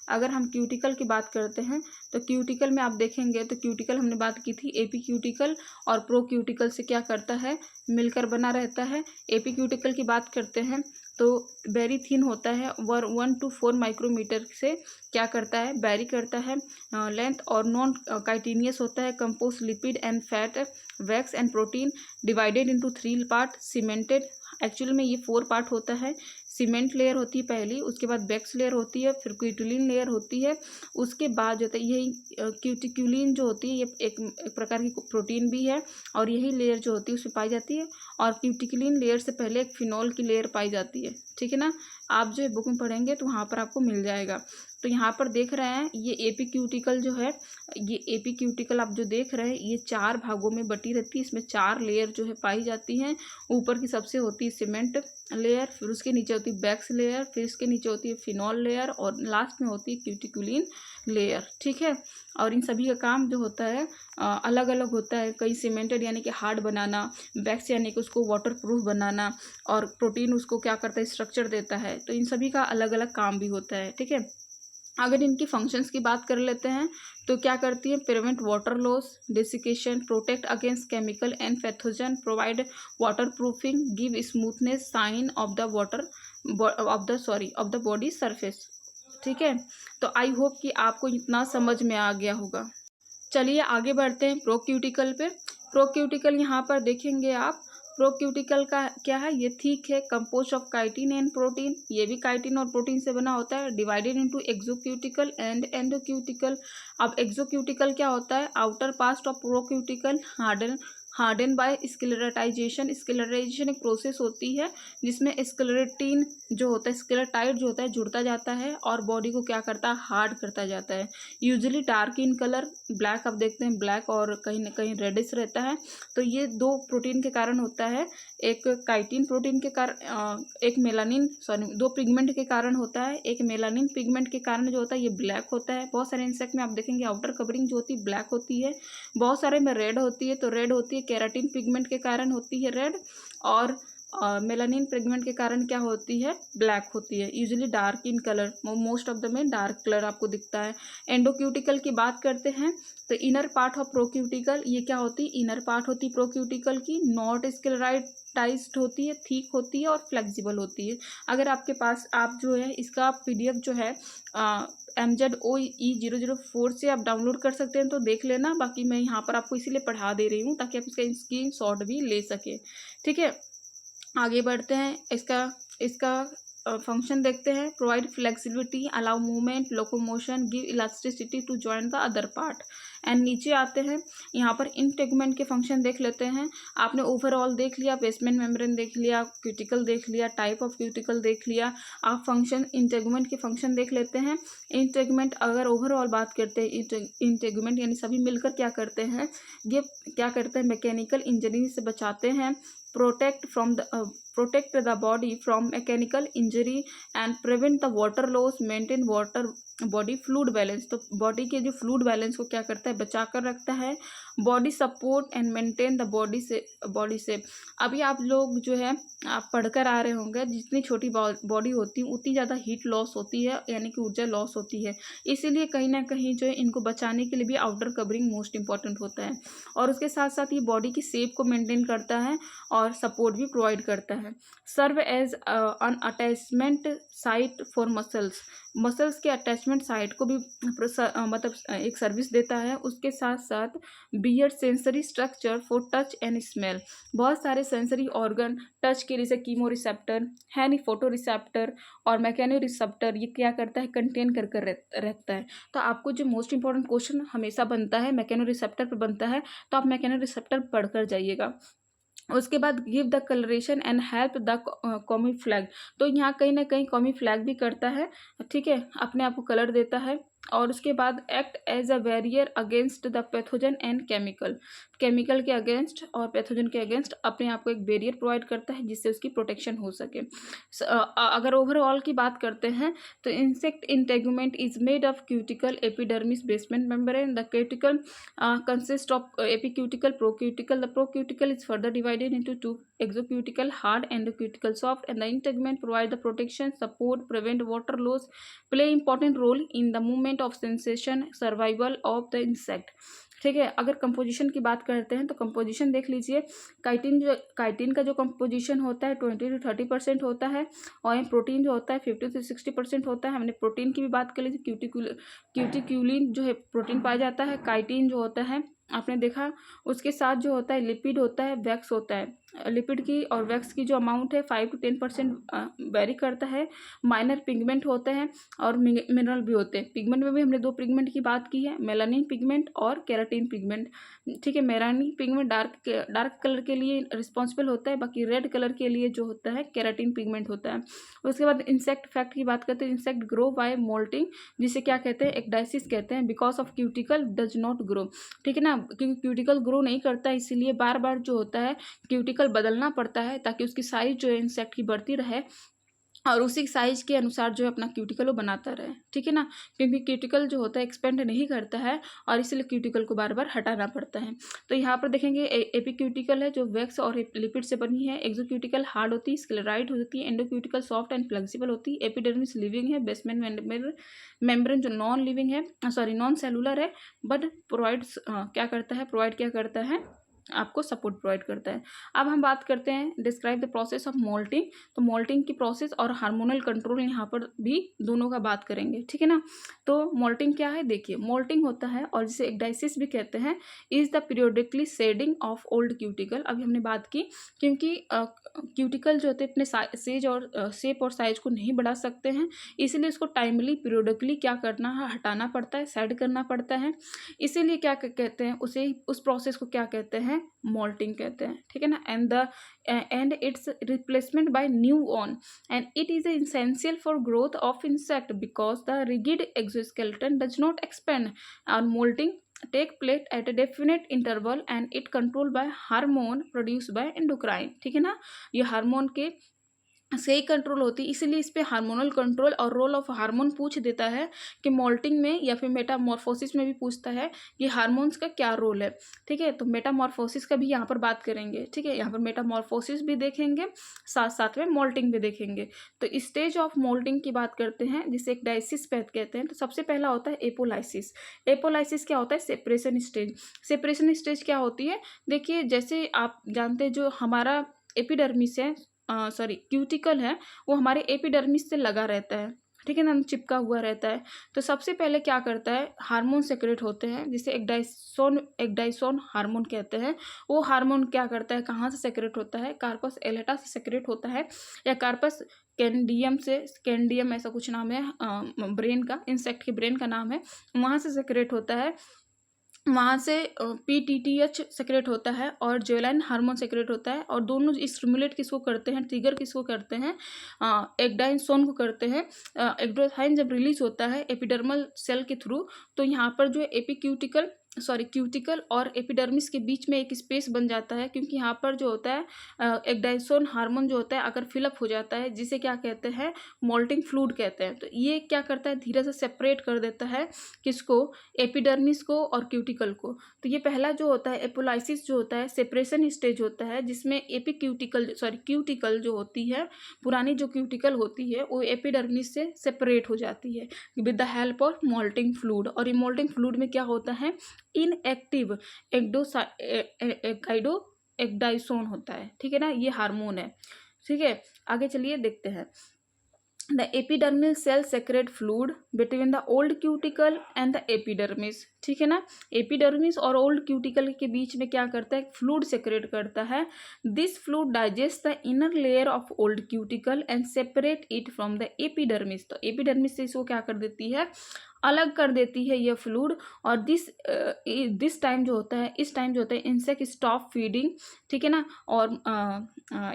अगर हम क्यूटिकल की बात करते हैं तो क्यूटिकल में आप देखेंगे तो क्यूटिकल हमने बात की थी एपी क्यूटिकल और प्रो क्यूटिकल से क्या करता है, मिलकर बना रहता है। एपी क्यूटिकल की बात करते हैं तो वेरी थिन होता है, 1 to 4 माइक्रोमीटर से क्या करता है, बैरी करता है लेंथ, और नॉन काइटिनियस होता है, compose lipid and fat, wax and protein, divided into 3 part, cemented. Actual में ये 4 पार्ट होता है। सीमेंट लेयर होती है पहली, उसके बाद वैक्स लेयर होती है, फिर क्यूटिलिन लेयर होती है, उसके बाद जो होता है यही क्यूटिक्यूलिन जो होती है ये एक प्रकार की प्रोटीन भी है, और यही लेयर जो होती है उसमें पाई जाती है। और क्यूटिक्यूलिन लेयर से पहले एक फिनॉल की लेयर पाई जाती है, ठीक है ना। आप जो है बुक में पढ़ेंगे तो वहाँ पर आपको मिल जाएगा। तो यहाँ पर देख रहे हैं ये एपी क्यूटिकल जो है, ये एपी क्यूटिकल आप जो देख रहे हैं ये 4 भागों में बटी रहती है। इसमें 4 लेयर जो है पाई जाती हैं। ऊपर की सबसे होती है सीमेंट लेयर, फिर उसके नीचे होती है वैक्स लेयर, फिर इसके नीचे होती है फिनॉल लेयर, और लास्ट में होती है क्यूटिक्यूलिन लेयर, ठीक है। और इन सभी का काम जो होता है अलग अलग होता है। कई सीमेंटेड यानी कि हार्ड बनाना, वैक्स यानी कि उसको वाटर प्रूफ बनाना, और प्रोटीन उसको क्या करता है, स्ट्रक्चर देता है। तो इन सभी का अलग अलग काम भी होता है, ठीक है। अगर इनकी फंक्शंस की बात कर लेते हैं तो क्या करती है, prevent water loss, desiccation, protect against chemical and pathogen, provide waterproofing, give smoothness sign of the water of the body surface. ठीक है, तो आई होप कि आपको इतना समझ में आ गया होगा। चलिए आगे बढ़ते हैं प्रोक्यूटिकल पे। प्रोक्यूटिकल यहाँ पर देखेंगे आप, प्रोक्यूटिकल का क्या है, ये थिक है, compose of chitin and protein, ये भी काइटिन और प्रोटीन से बना होता है, divided into exocuticle and endocuticle. अब एक्सोक्यूटिकल क्या होता है, outer part of procuticle harden by sclerotization. Sclerotization एक प्रोसेस होती है जिसमें स्क्लेरेटिन जो होता है, स्क्लेराटाइड जो होता है जुड़ता जाता है और बॉडी को क्या करता है, हार्ड करता जाता है। Usually dark in colour, black आप देखते हैं ब्लैक और कहीं ना कहीं रेडिश रहता है। तो ये दो प्रोटीन के कारण होता है, एक काइटिन प्रोटीन के कारण, एक मेलानिन दो पिगमेंट के कारण होता है, एक मेलानिन पिगमेंट के कारण जो होता है ये ब्लैक होता है। बहुत सारे इंसेक्ट में आप देखेंगे आउटर कवरिंग जो होती है ब्लैक होती है, बहुत सारे में रेड होती है। तो रेड होती है केराटिन पिगमेंट के कारण होती है रेड, और मेलानिन पिगमेंट के कारण क्या होती है, ब्लैक होती है। Usually dark in colour, most of the में डार्क कलर आपको दिखता है। एंडोक्यूटिकल की बात करते हैं तो इनर पार्ट ऑफ प्रोक्यूटिकल, ये क्या होती है, इनर पार्ट होती है प्रोक्यूटिकल की, नॉट स्क्लेराटाइज्ड होती है, थिक होती है और फ्लेक्सिबल होती है। अगर आपके पास आप जो है इसका पीडीएफ जो है MZOE004 से आप डाउनलोड कर सकते हैं तो देख लेना, बाकी मैं यहाँ पर आपको इसीलिए पढ़ा दे रही हूँ ताकि आप इसका स्क्रीनशॉट भी ले सके। ठीक है, आगे बढ़ते हैं। इसका इसका फंक्शन देखते हैं, provide flexibility, allow movement, locomotion, give elasticity to join the other part. And नीचे आते हैं, यहाँ पर इंटेगुमेंट के फंक्शन देख लेते हैं। आपने ओवरऑल देख लिया, बेसमेंट मेम्ब्रेन देख लिया, क्यूटिकल देख लिया, टाइप ऑफ क्यूटिकल देख लिया, आप फंक्शन इंटेगुमेंट के फंक्शन देख लेते हैं। इंटेगुमेंट अगर ओवरऑल बात करते हैं, इंटेगुमेंट यानी सभी मिलकर क्या करते हैं, ये क्या करते हैं, मैकेनिकल इंजरी से बचाते हैं, protect the body from mechanical injury and prevent the water loss, maintain water body fluid balance. तो बॉडी के जो फ्लूइड बैलेंस को क्या करता है, बचा कर रखता है। Body support and maintain the body से अभी आप लोग जो है आप पढ़कर आ रहे होंगे, जितनी छोटी बॉडी होती है उतनी ज़्यादा हीट लॉस होती है, यानी कि ऊर्जा लॉस होती है। इसीलिए कहीं ना कहीं जो है इनको बचाने के लिए भी आउटर कवरिंग मोस्ट इंपॉर्टेंट होता है, और उसके साथ साथ ये बॉडी की शेप को मेंटेन करता है और सपोर्ट भी प्रोवाइड करता है। Serve as an attachment site for muscles के अटैचमेंट साइट को भी मतलब एक सर्विस देता है। उसके साथ साथ bear sensory structure for touch and smell, बहुत सारे सेंसरी ऑर्गन टच के, जैसे कीमो रिसेप्टर है नहीं, फोटो रिसेप्टर और मैकेनो रिसेप्टर, ये क्या करता है, कंटेन कर कर रहता है। तो आपको जो मोस्ट इंपॉर्टेंट क्वेश्चन हमेशा बनता है मैकेनो रिसेप्टर पर बनता है, तो आप मैकेनो रिसेप्टर पढ़कर जाइएगा। उसके बाद give the colouration and help the camouflage, तो यहाँ कहीं ना कहीं कॉमी फ्लैग भी करता है। ठीक है, अपने आप को कलर देता है। और उसके बाद act as a barrier against the pathogen and chemical के अगेंस्ट और पैथोजन के अगेंस्ट अपने आप को एक बैरियर प्रोवाइड करता है जिससे उसकी प्रोटेक्शन हो सके। अगर ओवरऑल की बात करते हैं तो insect integument is made of cuticle, epidermis, basement membrane. The cuticle consist of epicuticle, procuticle. The procuticle is further divided into two, exocutical hard, endocutical soft, and the integument provide the protection, support, prevent water loss, play important role in the movement of sensation, survival of the insect। ठीक है, अगर composition की बात करते हैं तो composition देख लीजिए। काइटिन का जो कंपोजिशन होता है 20 to 30% होता है, और प्रोटीन जो होता है 50 to 60% होता है। हमने प्रोटीन की भी बात कर ली थी, क्यूटिक्यूलिन जो है प्रोटीन पाया जाता है। काइटिन जो होता है आपने देखा, उसके साथ जो होता है लिपिड होता है, वैक्स होता है। लिपिड की और वैक्स की जो अमाउंट है 5 to 10% वेरी करता है। माइनर पिगमेंट होते हैं और मिनरल भी होते हैं। पिगमेंट में भी हमने दो पिगमेंट की बात की है, मेलानिन पिगमेंट और केराटिन पिगमेंट। ठीक है, मेलानिन पिगमेंट डार्क कलर के लिए रिस्पॉन्सिबल होता है, बाकी रेड कलर के लिए जो होता है केराटिन पिगमेंट होता है। उसके बाद इंसेक्ट फैक्ट की बात करते हैं। इंसेक्ट ग्रो बाय मोल्टिंग, जिसे क्या कहते हैं, एक्डाइसिस कहते हैं। Because of cuticle does not grow, ठीक है ना, क्योंकि क्यूटिकल ग्रो नहीं करता, इसीलिए बार बार जो होता है क्यूटिकल बदलना पड़ता है ताकि उसकी साइज जो है इंसेक्ट की बढ़ती रहे। और उसी साइज़ के अनुसार जो है अपना क्यूटिकल वो बनाता रहे, ठीक है ना। क्योंकि क्यूटिकल जो होता है एक्सपेंड नहीं करता है और इसलिए क्यूटिकल को बार बार हटाना पड़ता है। तो यहाँ पर देखेंगे एपिक्यूटिकल है जो वैक्स और लिपिड से बनी है। एक्सोक्यूटिकल हार्ड होती है, स्क्लेराइड होती है। एंडोक्यूटिकल सॉफ्ट एंड फ्लेक्सिबल होती है। एपिडर्मिस लिविंग है। बेसमेंट मेम्ब्रेन जो नॉन लिविंग है, सॉरी नॉन सेलुलर है, बट प्रोवाइड्स क्या करता है, प्रोवाइड क्या करता है, आपको सपोर्ट प्रोवाइड करता है। अब हम बात करते हैं describe the process of moulting. तो मोल्टिंग की प्रोसेस और हार्मोनल कंट्रोल यहाँ पर भी दोनों का बात करेंगे, ठीक है ना। तो मोल्टिंग क्या है, देखिए मोल्टिंग होता है और जिसे एक्डाइसिस भी कहते हैं, is the periodically shedding of old cuticle. अभी हमने बात की क्योंकि क्यूटिकल जो होते हैं अपने सेज और शेप और साइज को नहीं बढ़ा सकते हैं, इसलिए उसको टाइमली पीरियोडिकली क्या करना है, हटाना पड़ता है, सेड करना पड़ता है। इसीलिए क्या कहते हैं उसे, उस प्रोसेस को क्या कहते हैं, मोल्टिंग कहते हैं, ठीक है ना। And its replacement by new one and it is essential for growth of insect because the rigid exoskeleton does not expand और moulting take place at a definite interval and it control by hormone produce by endocrine, ठीक है ना। ये hormone के से ही control होती है, इसीलिए इस पे हार्मोनल कंट्रोल और रोल ऑफ हार्मोन पूछ देता है कि मोल्टिंग में या फिर मेटामॉर्फोसिस में भी पूछता है कि हार्मोन्स का क्या रोल है, ठीक है। तो मेटामॉर्फोसिस का भी यहाँ पर बात करेंगे, ठीक है। यहाँ पर मेटामॉर्फोसिस भी देखेंगे, साथ साथ में मोल्टिंग भी देखेंगे। तो स्टेज ऑफ मोल्टिंग की बात करते हैं जिसे एक डाइसिस कहते हैं। तो सबसे पहला होता है एपोलाइसिस। एपोलाइसिस क्या होता है, सेपरेशन स्टेज। सेपरेशन स्टेज क्या होती है, देखिए जैसे आप जानते हैं जो हमारा एपिडर्मिस है, सॉरी क्यूटिकल है, वो हमारे एपिडर्मिस से लगा रहता है, ठीक है ना, चिपका हुआ रहता है। तो सबसे पहले क्या करता है, हार्मोन सेक्रेट होते हैं जिसे एक्डाइसोन हार्मोन कहते हैं। वो हार्मोन क्या करता है, कहाँ से सेक्रेट होता है, कार्पस एलेटा से सेक्रेट होता है या कार्पस कैंडियम से, कैंडियम ऐसा कुछ नाम है ब्रेन का, इंसेक्ट के ब्रेन का नाम है, वहाँ से सेक्रेट होता है। वहाँ से PTTH सेक्रेट होता है और ज्वेलाइन हार्मोन सेक्रेट होता है और दोनों स्टिमुलेट किसको करते हैं, ट्रिगर किसको करते हैं, एक्डाइसोन को करते हैं। एक्डोथाइन जब रिलीज होता है एपिडर्मल सेल के थ्रू, तो यहाँ पर जो क्यूटिकल और एपिडर्मिस के बीच में एक स्पेस बन जाता है, क्योंकि यहाँ पर जो होता है एक्डाइसोन हार्मोन जो होता है अगर फिलअप हो जाता है, जिसे क्या कहते हैं, मोल्टिंग फ्लूइड कहते हैं। तो ये क्या करता है, धीरे से सेपरेट कर देता है किसको, एपिडर्मिस को और क्यूटिकल को। तो ये पहला जो होता है एपोलाइसिस जो होता है, सेपरेशन स्टेज होता है, जिसमें क्यूटिकल जो होती है, पुरानी जो क्यूटिकल होती है वो एपिडर्मिस से सेपरेट हो जाती है with the help of moulting fluid. और ये मोल्टिंग फ्लूइड में क्या होता है, इनएक्टिव एक्डाइसोन होता है, ठीक है ना, ये हार्मोन है, ठीक है। आगे चलिए देखते हैं। The epidermal cell secrete fluid between the old cuticle and the epidermis, ठीक है ना। एपिडर्मिस और ओल्ड क्यूटिकल के बीच में क्या करता है, फ्लूइड सेक्रेट करता है। This fluid digest the inner layer of old cuticle and separate it from the epidermis. तो एपिडर्मिस से इसको क्या कर देती है, अलग कर देती है ये फ्लूइड। और दिस टाइम जो होता है, इस टाइम जो होता है इंसेक्ट स्टॉप फीडिंग, ठीक है ना। और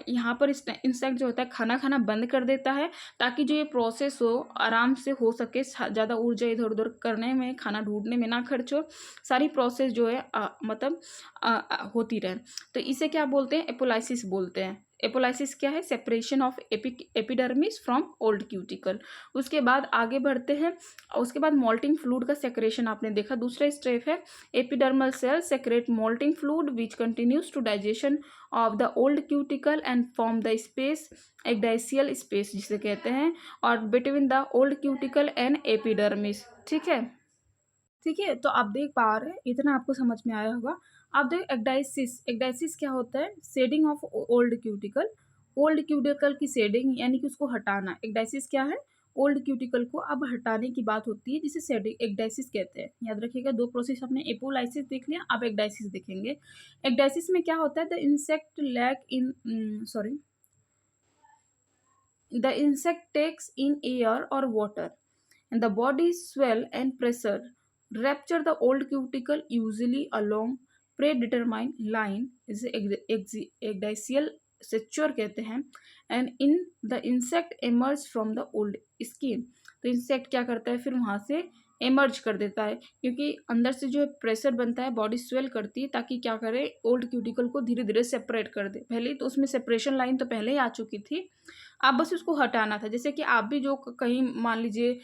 यहाँ पर इंसेक्ट जो होता है खाना खाना बंद कर देता है, ताकि जो ये प्रोसेस हो आराम से हो सके, ज़्यादा ऊर्जा इधर उधर करने में, खाना ढूंढने में ना खर्च हो, सारी प्रोसेस जो है मतलब होती रहे। तो इसे क्या बोलते हैं, एपोलाइसिस बोलते हैं। एपोलाइसिस क्या है, separation of epidermis from old cuticle. उसके बाद आगे बढ़ते हैं, उसके बाद मोल्टिंग फ्लूइड का सेक्रेशन आपने देखा, दूसरा स्टेप है epidermal cell secrete moulting fluid which continues to digestion of the old cuticle and form the space, ecdysial space जिसे कहते हैं, और between the old cuticle and epidermis, ठीक है। ठीक है, तो आप देख पा रहे हैं, इतना आपको समझ में आया होगा। आप देख एक्डाइसिस क्या होता है, shedding of old cuticle. Old cuticle की शेडिंग यानी कि उसको हटाना, एक्डाइसिस क्या है, ओल्ड क्यूटिकल को अब हटाने की बात होती है, जिसे शेडिंग एक्डाइसिस कहते हैं। याद रखिएगा, दो प्रोसेस हमने एपोलाइसिस देख लिया, अब एक्डाइसिस देखेंगे। एक्डाइसिस में क्या होता है, the insect takes in air और water and the body swell and pressure rupture the old cuticle usually along predetermined line is एक्डाइसियल सेक्चर कहते हैं। And in the insect emerge from the old skin। तो insect क्या करता है, फिर वहाँ से एमर्ज कर देता है, क्योंकि अंदर से जो प्रेशर बनता है, बॉडी स्वेल करती है, ताकि क्या करे, ओल्ड क्यूटिकल को धीरे धीरे सेपरेट कर दे। पहले तो उसमें सेपरेशन लाइन तो पहले ही आ चुकी थी, आप बस उसको हटाना था। जैसे कि आप भी जो कहीं मान लीजिए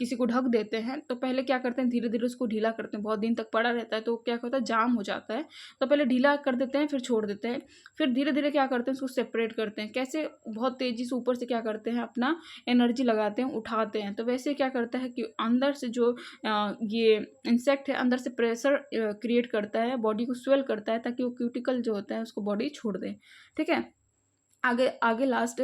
किसी को ढक देते हैं, तो पहले क्या करते हैं, धीरे-धीरे उसको ढीला करते हैं, बहुत दिन तक पड़ा रहता है तो क्या होता है, जाम हो जाता है। तो पहले ढीला कर देते हैं, फिर छोड़ देते हैं, फिर धीरे-धीरे क्या करते हैं, उसको सेपरेट करते हैं। कैसे? बहुत तेज़ी से ऊपर से क्या करते हैं, अपना एनर्जी लगाते हैं, उठाते हैं। तो वैसे क्या करता है कि अंदर से जो ये इंसेक्ट है, अंदर से प्रेशर क्रिएट करता है, बॉडी को स्वेल करता है, ताकि वो क्यूटिकल जो होता है उसको बॉडी छोड़ दे। ठीक है? आगे आगे लास्ट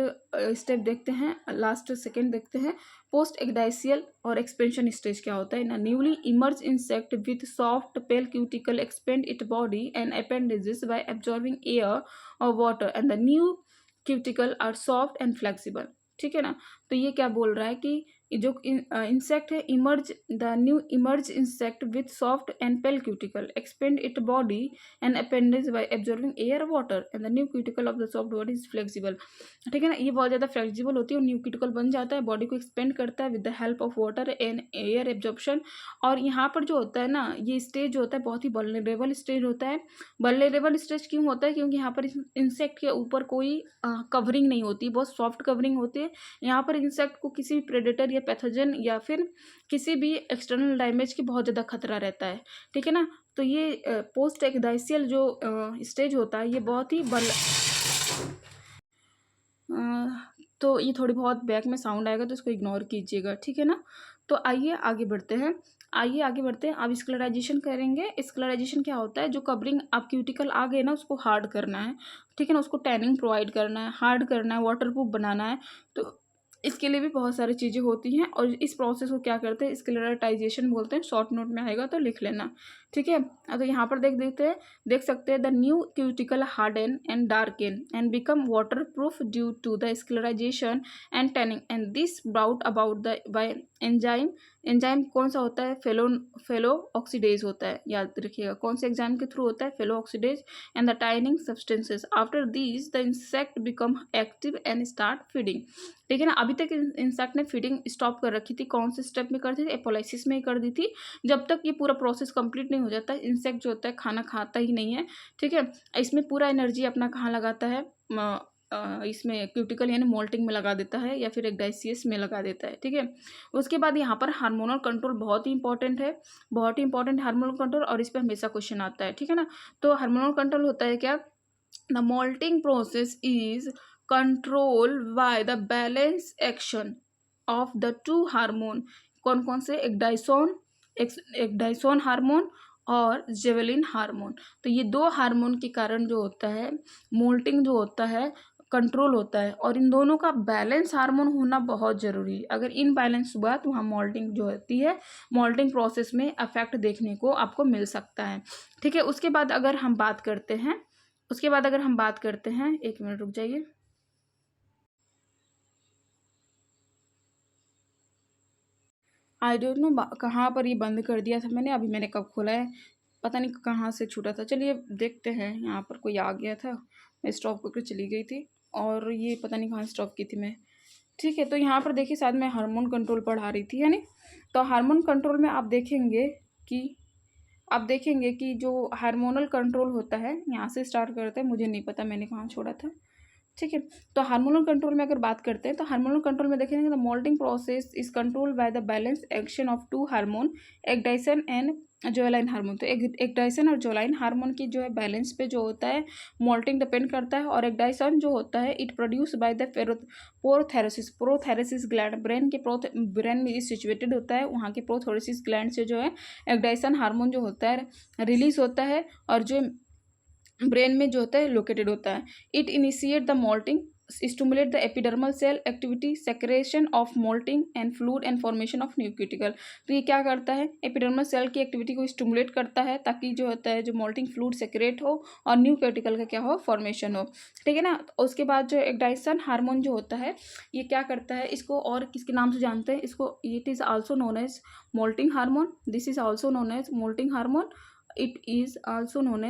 स्टेप देखते हैं, लास्ट सेकंड देखते हैं। पोस्ट एक्डाइसियल और एक्सपेंशन स्टेज क्या होता है? Newly emerge insect with soft pale cuticle expand it body and appendages by absorbing air और water and the new cuticle are soft and flexible. ठीक है ना? तो ये क्या बोल रहा है कि जो इंसेक्ट है, emerge the new emerge insect with soft and pale cuticle expand it body and appendage bye absorbing air water and the new cuticle of the soft body is flexible. ठीक है ना? ये बहुत ज़्यादा फ्लेक्सिबल होती है और न्यू क्यूटिकल बन जाता है, बॉडी को एक्सपेंड करता है with the help of water and air absorption. और यहाँ पर जो होता है ना, ये स्टेज जो होता है बहुत ही वल्नरेबल स्टेज होता है। वल्नरेबल स्टेज क्यों होता है? क्योंकि यहाँ पर इंसेक्ट के ऊपर कोई कवरिंग नहीं होती, बहुत सॉफ्ट कवरिंग होती है। यहाँ पर इंसेक्ट को किसी भी प्रेडेटर या पैथोजन या फिर किसी भी एक्सटर्नल डैमेज की बहुत ज़्यादा खतरा रहता है। ठीक है ना? तो ये पोस्ट एक्डाइसियल जो स्टेज होता है, ये बहुत ही तो ये थोड़ी बहुत बैक में साउंड आएगा तो इसको इग्नोर कीजिएगा। ठीक है ना? तो आइए आगे बढ़ते हैं। अब स्क्लेराइजेशन करेंगे। स्क्लेराइजेशन क्या होता है? जो कवरिंग आप क्यूटिकल आ गए ना, उसको हार्ड करना है। ठीक है ना? उसको टैनिंग प्रोवाइड करना है, हार्ड करना है, वाटरप्रूफ बनाना है। तो इसके लिए भी बहुत सारी चीज़ें होती हैं और इस प्रोसेस को क्या करते हैं, स्क्लेराटाइजेशन बोलते हैं। शॉर्ट नोट में आएगा तो लिख लेना। ठीक है? तो यहाँ पर देख सकते हैं the new cuticle harden and darken and become water proof due to the sclerotization and tanning and this brought about the by enzyme. Enzyme कौन सा होता है? फेलो ऑक्सीडेज होता है, याद रखिएगा। कौन से एंजाइम के थ्रू होता है? Fellow oxidase and the टाइनिंग substances. After these the insect become active and start feeding. ठीक है ना? अभी तक इंसेक्ट ने फीडिंग स्टॉप कर रखी थी। कौन से स्टेप में करती थी? एपोलाइसिस में ही कर दी थी। जब तक ये पूरा प्रोसेस कंप्लीट नहीं हो जाता, इंसेक्ट जो होता है खाना खाता ही नहीं है। ठीक है? इसमें पूरा एनर्जी अपना कहाँ लगाता है? इसमें क्यूटिकल यानी मोल्टिंग में लगा देता है या फिर एक्डाइसियस में लगा देता है। ठीक है? उसके बाद यहाँ पर हार्मोनल कंट्रोल बहुत ही इंपॉर्टेंट है, बहुत ही इंपॉर्टेंट हार्मोनल कंट्रोल, और इस पर हमेशा क्वेश्चन आता है। ठीक है ना? तो हार्मोनल कंट्रोल होता है क्या? The moulting process is control by the balance action of the two hormone. कौन कौन से? एक्डाइसोन हार्मोन और जेवेलिन हार्मोन। तो ये दो हार्मोन के कारण जो होता है, मोल्टिंग जो होता है कंट्रोल होता है, और इन दोनों का बैलेंस हार्मोन होना बहुत ज़रूरी है। अगर इनबैलेंस हुआ तो वहाँ मोल्टिंग जो होती है, मोल्टिंग प्रोसेस में इफेक्ट देखने को आपको मिल सकता है। ठीक है? उसके बाद अगर हम बात करते हैं, एक मिनट रुक जाइए। आई डोंट नो कहाँ पर ये बंद कर दिया था मैंने, अभी मैंने कब खोला है, पता नहीं कहाँ से छूटा था। चलिए देखते हैं। यहाँ पर कोई आ गया था, मैं स्टॉप करके चली गई थी और ये पता नहीं कहाँ स्टॉप की थी मैं। ठीक है? तो यहाँ पर देखिए, शायद मैं हार्मोन कंट्रोल पढ़ा रही थी, है नहीं? तो हार्मोन कंट्रोल में आप देखेंगे कि जो हार्मोनल कंट्रोल होता है, यहाँ से स्टार्ट करते हैं, मुझे नहीं पता मैंने कहाँ छोड़ा था। ठीक है? तो हार्मोनल कंट्रोल में अगर बात करते हैं, तो हार्मोनल कंट्रोल में देखेंगे the moulting process is control by the balance action of two hormone, ecdysone and जोलाइन हार्मोन। तो एक्डाइसन और जोलाइन हार्मोन की जो है बैलेंस पे जो होता है मोल्टिंग डिपेंड करता है। और एक्डाइसन जो होता है it produce by the prothoracic gland. Brain में सिचुएटेड होता है, वहाँ के प्रोथेरेसिस ग्लैंड से जो है एक्डाइसन हार्मोन जो होता है रिलीज होता है, और जो ब्रेन में जो होता है लोकेटेड होता है। It initiate the moulting, stimulate the epidermal cell activity, secretion of moulting and fluid and formation of new cuticle. तो ये क्या करता है? एपिडर्मल सेल की एक्टिविटी को स्टिमुलेट करता है, ताकि जो होता है जो मोल्टिंग फ्लूइड सेक्रेट हो और न्यू क्यूटिकल का क्या हो? फॉर्मेशन हो। ठीक है ना? उसके बाद जो एक्डाइसन हार्मोन जो होता है, ये क्या करता है? इसको और किसके नाम से जानते हैं? इसको it is also known as moulting hormone. This is also known as moulting hormone. It is also known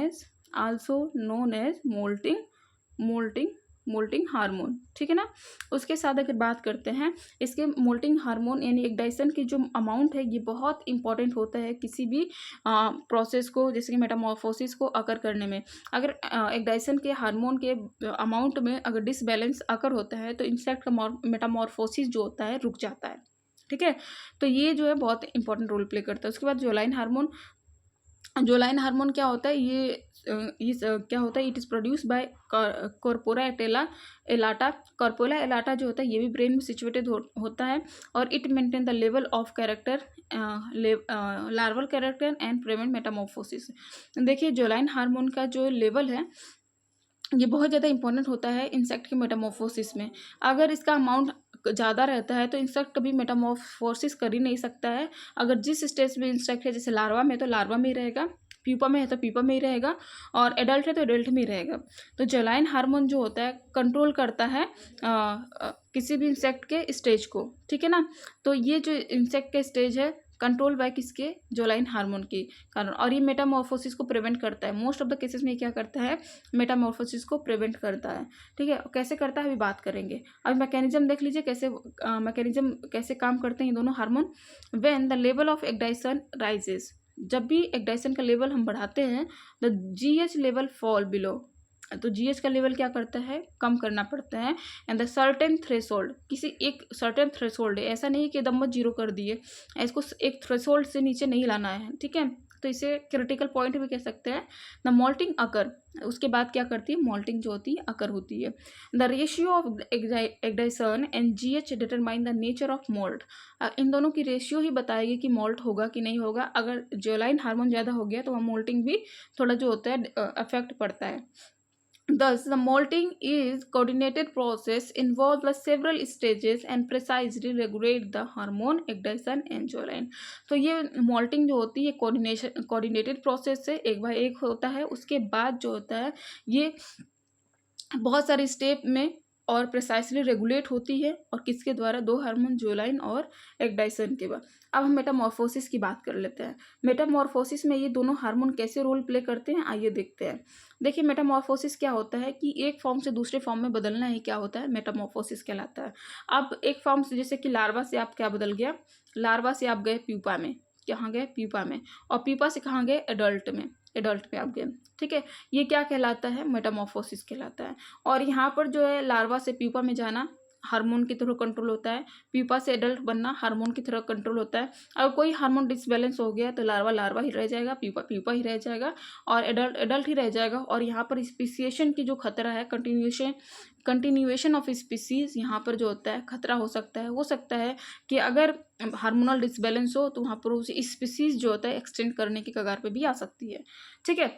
as moulting moulting hormone, ठीक है ना। उसके साथ अगर बात करते हैं, इसके मोल्टिंग हार्मोन यानी एग्डाइसन की जो अमाउंट है ये बहुत इंपॉर्टेंट होता है किसी भी प्रोसेस को, जैसे कि मेटामॉर्फोसिस को अकर करने में। अगर एग्डाइसन के हार्मोन के अमाउंट में अगर डिसबैलेंस अकर होता है तो इंसेक्ट का मेटामॉर्फोसिस जो होता है रुक जाता है, ठीक है। तो ये जो है बहुत इंपॉर्टेंट रोल प्ले करता है। उसके बाद जोलाइन हार्मोन, जोलाइन हार्मोन क्या होता है, क्या होता है, it is produce by corpora allata. Corpora allata जो होता है ये भी ब्रेन में सिचुएटेड होता है और it maintain the level of character, larval character and prevent Metamorphosis. देखिए जोलाइन हार्मोन का जो लेवल है ये बहुत ज़्यादा इंपॉर्टेंट होता है इंसेक्ट के मेटामॉर्फोसिस में। अगर इसका अमाउंट ज़्यादा रहता है तो इंसेक्ट कभी मेटामॉर्फोसिस कर ही नहीं सकता है। अगर जिस स्टेज में इंसेक्ट है, जैसे लार्वा में तो लार्वा में ही रहेगा, प्यूपा में है तो प्यूपा में ही रहेगा, और एडल्ट है तो एडल्ट में ही रहेगा। तो जोलाइन हार्मोन जो होता है कंट्रोल करता है किसी भी इंसेक्ट के स्टेज को, ठीक है ना। तो ये जो इंसेक्ट के स्टेज है कंट्रोल बाय किसके, जोलाइन हार्मोन के कारण, और ये मेटामॉर्फोसिस को प्रिवेंट करता है। मोस्ट ऑफ द केसेस में क्या करता है, मेटामॉर्फोसिस को प्रिवेंट करता है, ठीक है। कैसे करता है अभी बात करेंगे। अभी मैकेनिज्म देख लीजिए कैसे मैकेनिज्म कैसे काम करते हैं ये दोनों hormone. When the level of ecdysone rises, जब भी एग्डाइसन का लेवल हम बढ़ाते हैं the JH level fall below, तो जीएच का लेवल क्या करता है, कम करना पड़ता है। एंड द सर्टेन थ्रेशोल्ड, किसी एक सर्टेन थ्रेशोल्ड है, ऐसा नहीं कि एकदम मत जीरो कर दिए, इसको एक थ्रेशोल्ड से नीचे नहीं लाना है, ठीक है। तो इसे क्रिटिकल पॉइंट भी कह सकते हैं। द मॉल्टिंग अकर, उसके बाद क्या करती है, मॉल्टिंग जो होती है अकर होती है। The ratio of ecdysone and JH determine the nature of moult, इन दोनों की रेशियो ही बताएगी कि मॉल्ट होगा कि नहीं होगा। अगर जोलाइन हार्मोन ज़्यादा हो गया तो वहाँ मोल्टिंग भी थोड़ा जो होता है अफेक्ट पड़ता है। Thus, the molting is coordinated process involves the several stages and precisely regulate the hormone excitation and जोलाइन। तो ये molting जो होती है कोऑर्डिनेटेड प्रोसेस से एक बाय एक होता है। उसके बाद जो होता है ये बहुत सारे स्टेप में और प्रिसाइसली रेगुलेट होती है, और किसके द्वारा, दो हार्मोन जोलाइन और एग्डाइसन के बाद। अब हम मेटामॉर्फोसिस की बात कर लेते हैं। मेटामॉर्फोसिस में ये दोनों हार्मोन कैसे रोल प्ले करते हैं आइए देखते हैं। देखिए मेटामॉर्फोसिस क्या होता है कि एक फॉर्म से दूसरे फॉर्म में बदलना ही क्या होता है, मेटामॉर्फोसिस कहलाता है। अब एक फॉर्म से, जैसे कि लार्वा से आप क्या बदल गया, लार्वा से आप गए प्यूपा में, कहाँ गए, प्यूपा में, और प्यूपा से कहाँ गए, एडल्ट में, एडल्ट पे आप गए, ठीक है। ये क्या कहलाता है, मेटामॉर्फोसिस कहलाता है। और यहाँ पर जो है लार्वा से प्यूपा में जाना हार्मोन की तरह कंट्रोल होता है, प्यूपा से एडल्ट बनना हार्मोन की तरह कंट्रोल होता है। अगर कोई हार्मोन डिसबैलेंस हो गया तो लार्वा लार्वा ही रह जाएगा, प्यूपा प्यूपा ही रह जाएगा, और एडल्ट एडल्ट ही रह जाएगा। और यहाँ पर स्पीसिएशन की जो खतरा है, कंटिन्यूएशन ऑफ स्पीसीज यहाँ पर जो होता है खतरा हो सकता है कि अगर हार्मोनल डिसबैलेंस हो तो वहाँ पर उस स्पीसीज जो होता है एक्सटेंड करने की कगार पे भी आ सकती है, ठीक है।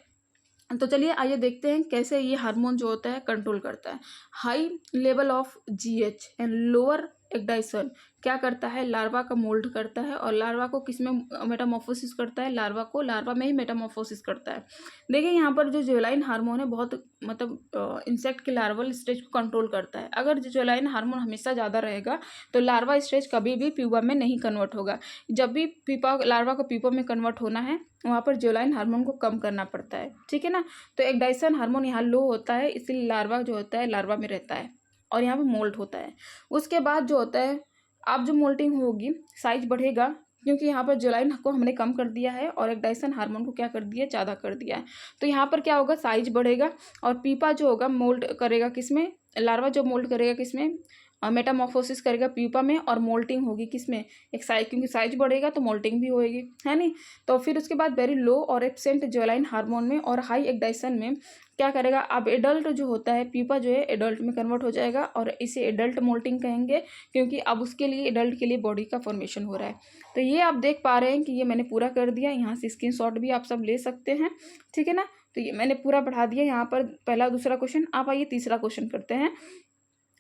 तो चलिए आइए देखते हैं कैसे ये हार्मोन जो होता है कंट्रोल करता है। High level of JH and lower ecdysone क्या करता है, लार्वा का मोल्ड करता है, और लार्वा को किस में मेटामॉर्फोसिस करता है, लार्वा को लार्वा में ही मेटामॉर्फोसिस करता है। देखिए यहाँ पर जो जोलाइन हार्मोन है बहुत मतलब इंसेक्ट के लार्वल स्टेज को कंट्रोल करता है। अगर जो जोलाइन हार्मोन हमेशा ज़्यादा रहेगा तो लार्वा स्टेज कभी भी प्यूपा में नहीं कन्वर्ट होगा। जब भी प्यूपा लार्वा को प्यूपा में कन्वर्ट होना है वहाँ पर जोलाइन हार्मोन को कम करना पड़ता है, ठीक है ना। तो एग्डाइसन हार्मोन यहाँ लो होता है, इसलिए लार्वा जो होता है लार्वा में रहता है और यहाँ पे मोल्ट होता है। उसके बाद जो होता है, अब जो मोल्टिंग होगी साइज बढ़ेगा, क्योंकि यहाँ पर जोलाइन को हमने कम कर दिया है और एग्डाइसन हार्मोन को क्या कर दिया, ज़्यादा कर दिया है। तो यहाँ पर क्या होगा, साइज बढ़ेगा, और पीपा जो होगा मोल्ट करेगा किसमें, लार्वा जो मोल्ट करेगा किसमें, मेटामॉर्फोसिस करेगा प्यूपा में, और मोल्टिंग होगी किसमें, एक साइज, क्योंकि साइज बढ़ेगा तो मोल्टिंग भी होएगी, है नहीं। तो फिर उसके बाद वेरी लो और एब्सेंट जोलाइन हार्मोन में और हाई एग्डाइसन में क्या करेगा, अब एडल्ट जो होता है प्यूपा जो है एडल्ट में कन्वर्ट हो जाएगा, और इसे एडल्ट मोल्टिंग कहेंगे, क्योंकि अब उसके लिए एडल्ट के लिए बॉडी का फॉर्मेशन हो रहा है। तो ये आप देख पा रहे हैं कि ये मैंने पूरा कर दिया, यहाँ से स्क्रीनशॉट भी आप सब ले सकते हैं, ठीक है ना। तो ये मैंने पूरा पढ़ा दिया यहाँ पर पहला दूसरा क्वेश्चन। आप आइए तीसरा क्वेश्चन करते हैं।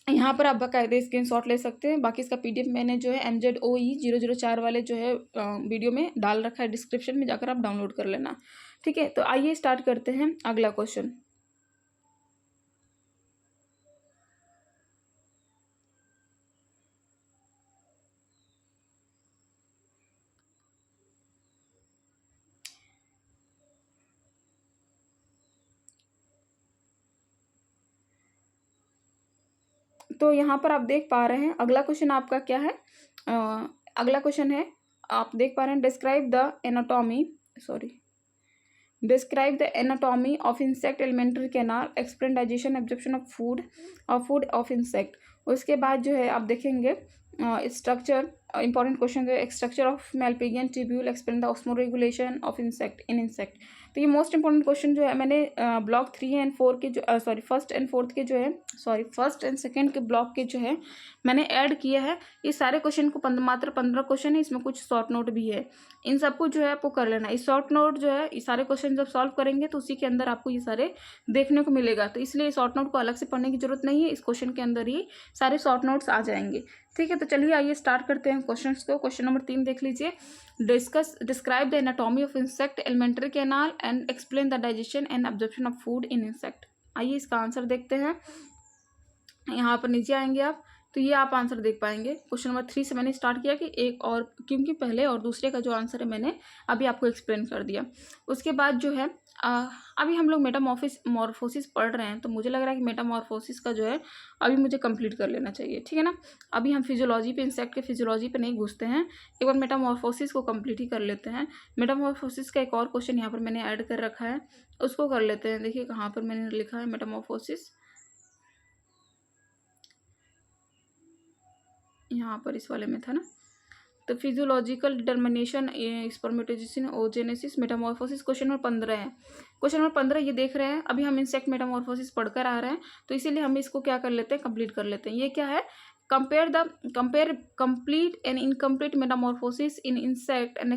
यहाँ पर आप बाकायदे स्क्रीनशॉट ले सकते हैं। बाकी इसका पीडीएफ मैंने जो है MZOE004 वाले जो है वीडियो में डाल रखा है, डिस्क्रिप्शन में जाकर आप डाउनलोड कर लेना, ठीक है। तो आइए स्टार्ट करते हैं अगला क्वेश्चन। तो यहाँ पर आप देख पा रहे हैं अगला क्वेश्चन आपका क्या है। अगला क्वेश्चन है, आप देख पा रहे हैं, describe the anatomy, sorry, describe the anatomy of insect alimentary canal, explain digestion absorption of food और फूड ऑफ इंसेक्ट। उसके बाद जो है आप देखेंगे स्ट्रक्चर, इंपॉर्टेंट क्वेश्चन है, structure of Malpighian tubule, explain the osmoregulation of insect in insect. तो ये मोस्ट इंपॉर्टेंट क्वेश्चन जो है मैंने ब्लॉक 3 एंड 4 के जो सॉरी फर्स्ट एंड फोर्थ के जो है, सॉरी फर्स्ट एंड सेकेंड के ब्लॉक के जो है मैंने ऐड किया है। ये सारे क्वेश्चन को मात्र 15 क्वेश्चन है, इसमें कुछ शॉर्ट नोट भी है, इन सबको जो है आपको कर लेना। इस शॉर्ट नोट जो है, ये सारे क्वेश्चन जब सॉल्व करेंगे तो उसी के अंदर आपको ये सारे देखने को मिलेगा, तो इसलिए शॉर्ट नोट को अलग से पढ़ने की जरूरत नहीं है, इस क्वेश्चन के अंदर ही सारे शॉर्ट नोट्स आ जाएंगे। ठीक है, तो चलिए आइए स्टार्ट करते हैं क्वेश्चंस को। क्वेश्चन नंबर 3 देख लीजिए, describe the anatomy of insect alimentary canal and explain the digestion and absorption of food in insect. आइए इसका आंसर देखते हैं। यहाँ पर नीचे आएंगे आप तो ये आप आंसर देख पाएंगे। क्वेश्चन नंबर 3 से मैंने स्टार्ट किया कि एक और, क्योंकि पहले और दूसरे का जो आंसर है मैंने अभी आपको एक्सप्लेन कर दिया। उसके बाद जो है अभी हम लोग मेटामॉर्फोसिस पढ़ रहे हैं, तो मुझे लग रहा है कि मेटामॉर्फोसिस का जो है अभी मुझे कंप्लीट कर लेना चाहिए। ठीक है ना, अभी हम फिजियोलॉजी पे, इंसेक्ट के फिजियोलॉजी पे नहीं घुसते हैं, एक बार मेटामॉर्फोसिस को कंप्लीट ही कर लेते हैं। मेटामॉर्फोसिस का एक और क्वेश्चन यहाँ पर मैंने ऐड कर रखा है, उसको कर लेते हैं। देखिए कहाँ पर मैंने लिखा है मेटामॉर्फोसिस, यहाँ पर इस वाले में था ना। तो physiological determination, spermatogenesis, oogenesis, Metamorphosis question number 15 है। क्वेश्चन नंबर 15 ये देख रहे हैं, अभी हम इंसेक्ट मेटामॉर्फोसिस पढ़कर आ रहे हैं, तो इसीलिए हम इसको क्या कर लेते हैं, कंप्लीट कर लेते हैं। ये क्या है, compare complete and incomplete Metamorphosis in insect and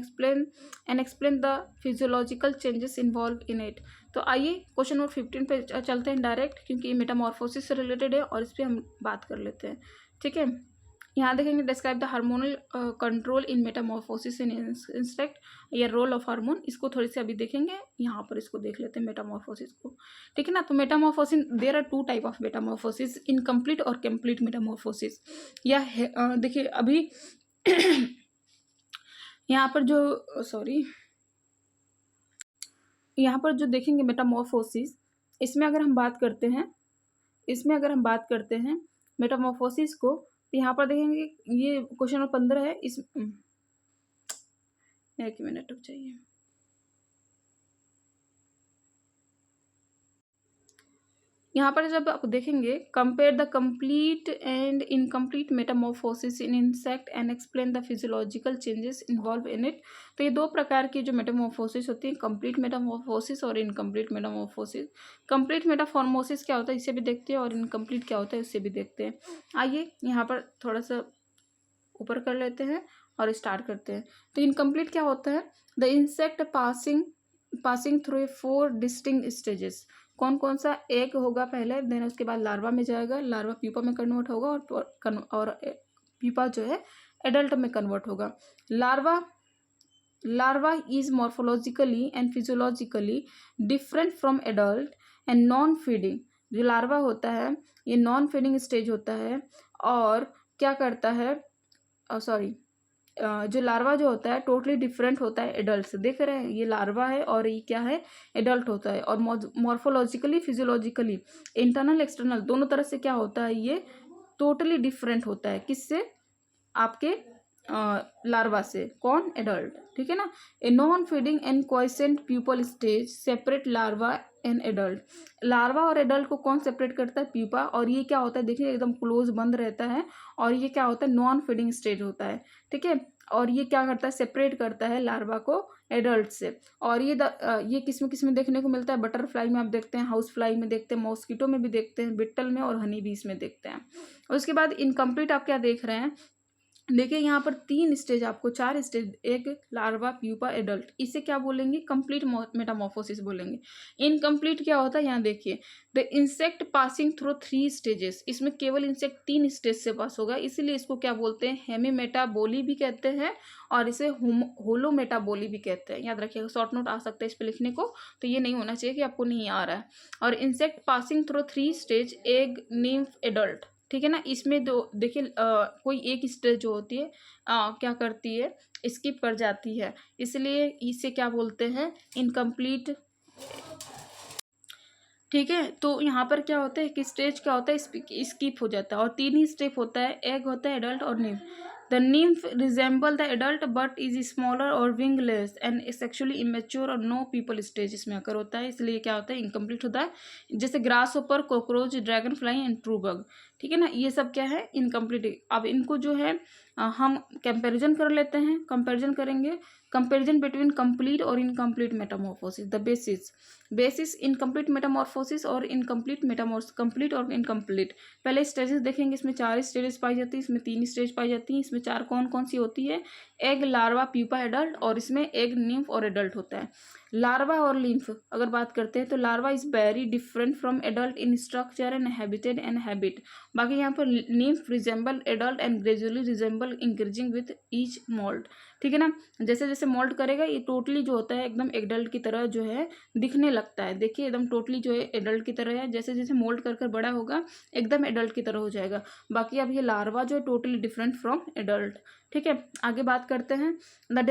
explain the physiological changes involve in it. तो आइए क्वेश्चन नंबर 15 पे चलते हैं डायरेक्ट, क्योंकि ये मेटामॉर्फोसिस से रिलेटेड है और इस पर हम बात कर लेते हैं। ठीक है, यहाँ देखेंगे, describe the hormonal control in Metamorphosis in insect, या रोल ऑफ हार्मोन, इसको थोड़ी सी अभी देखेंगे। यहाँ पर इसको देख लेते हैं मेटामॉर्फोसिस को। ठीक है ना, तो metamorphosis, there are 2 type of metamorphosis, incomplete और कंप्लीट मेटामॉर्फोसिस। या देखिए अभी यहाँ पर जो यहाँ पर जो देखेंगे मेटामॉर्फोसिस, इसमें अगर हम बात करते हैं मेटामॉर्फोसिस को, तो यहाँ पर देखेंगे ये क्वेश्चन नंबर 15 है। इस 1 मिनट रुक जाइए। यहाँ पर जब आप देखेंगे, compare the complete and incomplete Metamorphosis in insect and explain the physiological changes involve in it. तो ये 2 प्रकार की जो मेटामॉर्फोसिस होती है, कंप्लीट मेटामॉर्फोसिस और इनकम्प्लीट मेटामॉर्फोसिस। कंप्लीट मेटाफॉर्मोसिस क्या होता है इसे भी देखते हैं, और इनकम्प्लीट क्या होता है उससे भी देखते हैं। आइए यहाँ पर थोड़ा सा ऊपर कर लेते हैं और स्टार्ट करते हैं। तो इनकम्प्लीट क्या होता है, the insect passing through 4 distinct stages. कौन कौन सा, एग होगा पहले, देन उसके बाद लार्वा में जाएगा, लार्वा प्यूपा में कन्वर्ट होगा, और प्यूपा जो है एडल्ट में कन्वर्ट होगा। Larva is morphologically and physiologically different from adult and non feeding. जो लार्वा होता है ये नॉन फीडिंग स्टेज होता है, और क्या करता है, जो लार्वा जो होता है टोटली डिफरेंट होता है एडल्ट से। देख रहे हैं, ये लार्वा है और ये क्या है, एडल्ट होता है। और मॉर्फोलॉजिकली, फिजियोलॉजिकली, इंटरनल एक्सटर्नल दोनों तरह से क्या होता है, ये टोटली डिफरेंट होता है। किससे, आपके लार्वा से। कौन, एडल्ट। ठीक है ना, a non feeding and quiescent pupal stage separate larva and adult. Larva और एडल्ट को कौन सेपरेट करता है, प्यूपा। और ये क्या होता है, देखिए एकदम क्लोज बंद रहता है, और ये क्या होता है, नॉन फीडिंग स्टेज होता है। ठीक है, और ये क्या करता है, सेपरेट करता है लार्वा को एडल्ट से। और ये किस में देखने को मिलता है, बटरफ्लाई में आप देखते हैं, हाउस फ्लाई में देखते हैं, मॉस्किटो में भी देखते हैं, बिट्टल में और हनी बीस में देखते हैं। उसके बाद इनकम्प्लीट आप क्या देख रहे हैं, देखिए यहाँ पर 3 स्टेज, आपको 4 stage, egg, larva, pupa, adult, इसे क्या बोलेंगे, कंप्लीट मेटामॉर्फोसिस बोलेंगे। इनकम्प्लीट क्या होता है, यहाँ देखिए, the insect passing through 3 stages, इसमें केवल इंसेक्ट 3 स्टेज से पास होगा, इसीलिए इसको क्या बोलते हैं, हेमीमेटाबोली भी कहते हैं, और इसे होलोमेटाबोली भी कहते हैं। याद रखिएगा, शॉर्ट नोट आ सकता है इस पर लिखने को, तो ये नहीं होना चाहिए कि आपको नहीं आ रहा है। और insect passing through 3 stage, egg, nymph, adult. ठीक है ना, इसमें दो देखिए, कोई एक स्टेज जो होती है क्या करती है, स्किप कर जाती है, इसलिए इसे क्या बोलते हैं, इनकम्प्लीट ठीक है। तो यहाँ पर क्या होता है कि स्टेज क्या होता है, स्किप हो जाता है, और 3 ही स्टेप होता है, एग होता है, एडल्ट और nymph. The nymph resemble the adult but is smaller और विंगलेस एंड सेक्सुअली इमेच्योर और नो पीपल स्टेज इसमें आकर होता है, इसलिए क्या होता है, इनकम्प्लीट होता है। जैसे ग्रास ऊपर, cockroach, dragon fly and true bug, ठीक है ना, ये सब क्या है, इनकम्प्लीट। अब इनको जो है हम कंपैरिजन कर लेते हैं, कंपैरिजन करेंगे। कंपैरिजन बिटवीन कंप्लीट और incomplete Metamorphosis. The basis incomplete Metamorphosis और इनकम्प्लीट मेटामॉर्फोसिस, कंप्लीट और इनकम्प्लीट। पहले स्टेजेस देखेंगे, इसमें 4 स्टेजेस पाई जाती है, इसमें 3 स्टेज पाई जाती है। इसमें 4 कौन कौन सी होती है, एग, लार्वा, प्यूपा, एडल्ट, और इसमें एग, निम्फ और एडल्ट होता है। लार्वा और लिम्फ अगर बात करते हैं तो larva is very different from adult in structure and habitat and habit. बाकी यहाँ पर nymph resemble adult and gradually resemble increasing with each moult, ठीक है ना। जैसे जैसे मोल्ड करेगा ये टोटली जो होता है एकदम एडल्ट की तरह जो है दिखने लगता है। देखिए एकदम टोटली जो है एडल्ट की तरह है, जैसे जैसे मोल्ड कर कर बड़ा होगा एकदम एडल्ट की तरह हो जाएगा। बाकी अब ये लार्वा जो है टोटली डिफरेंट फ्रॉम एडल्ट, ठीक है। आगे बात करते हैं द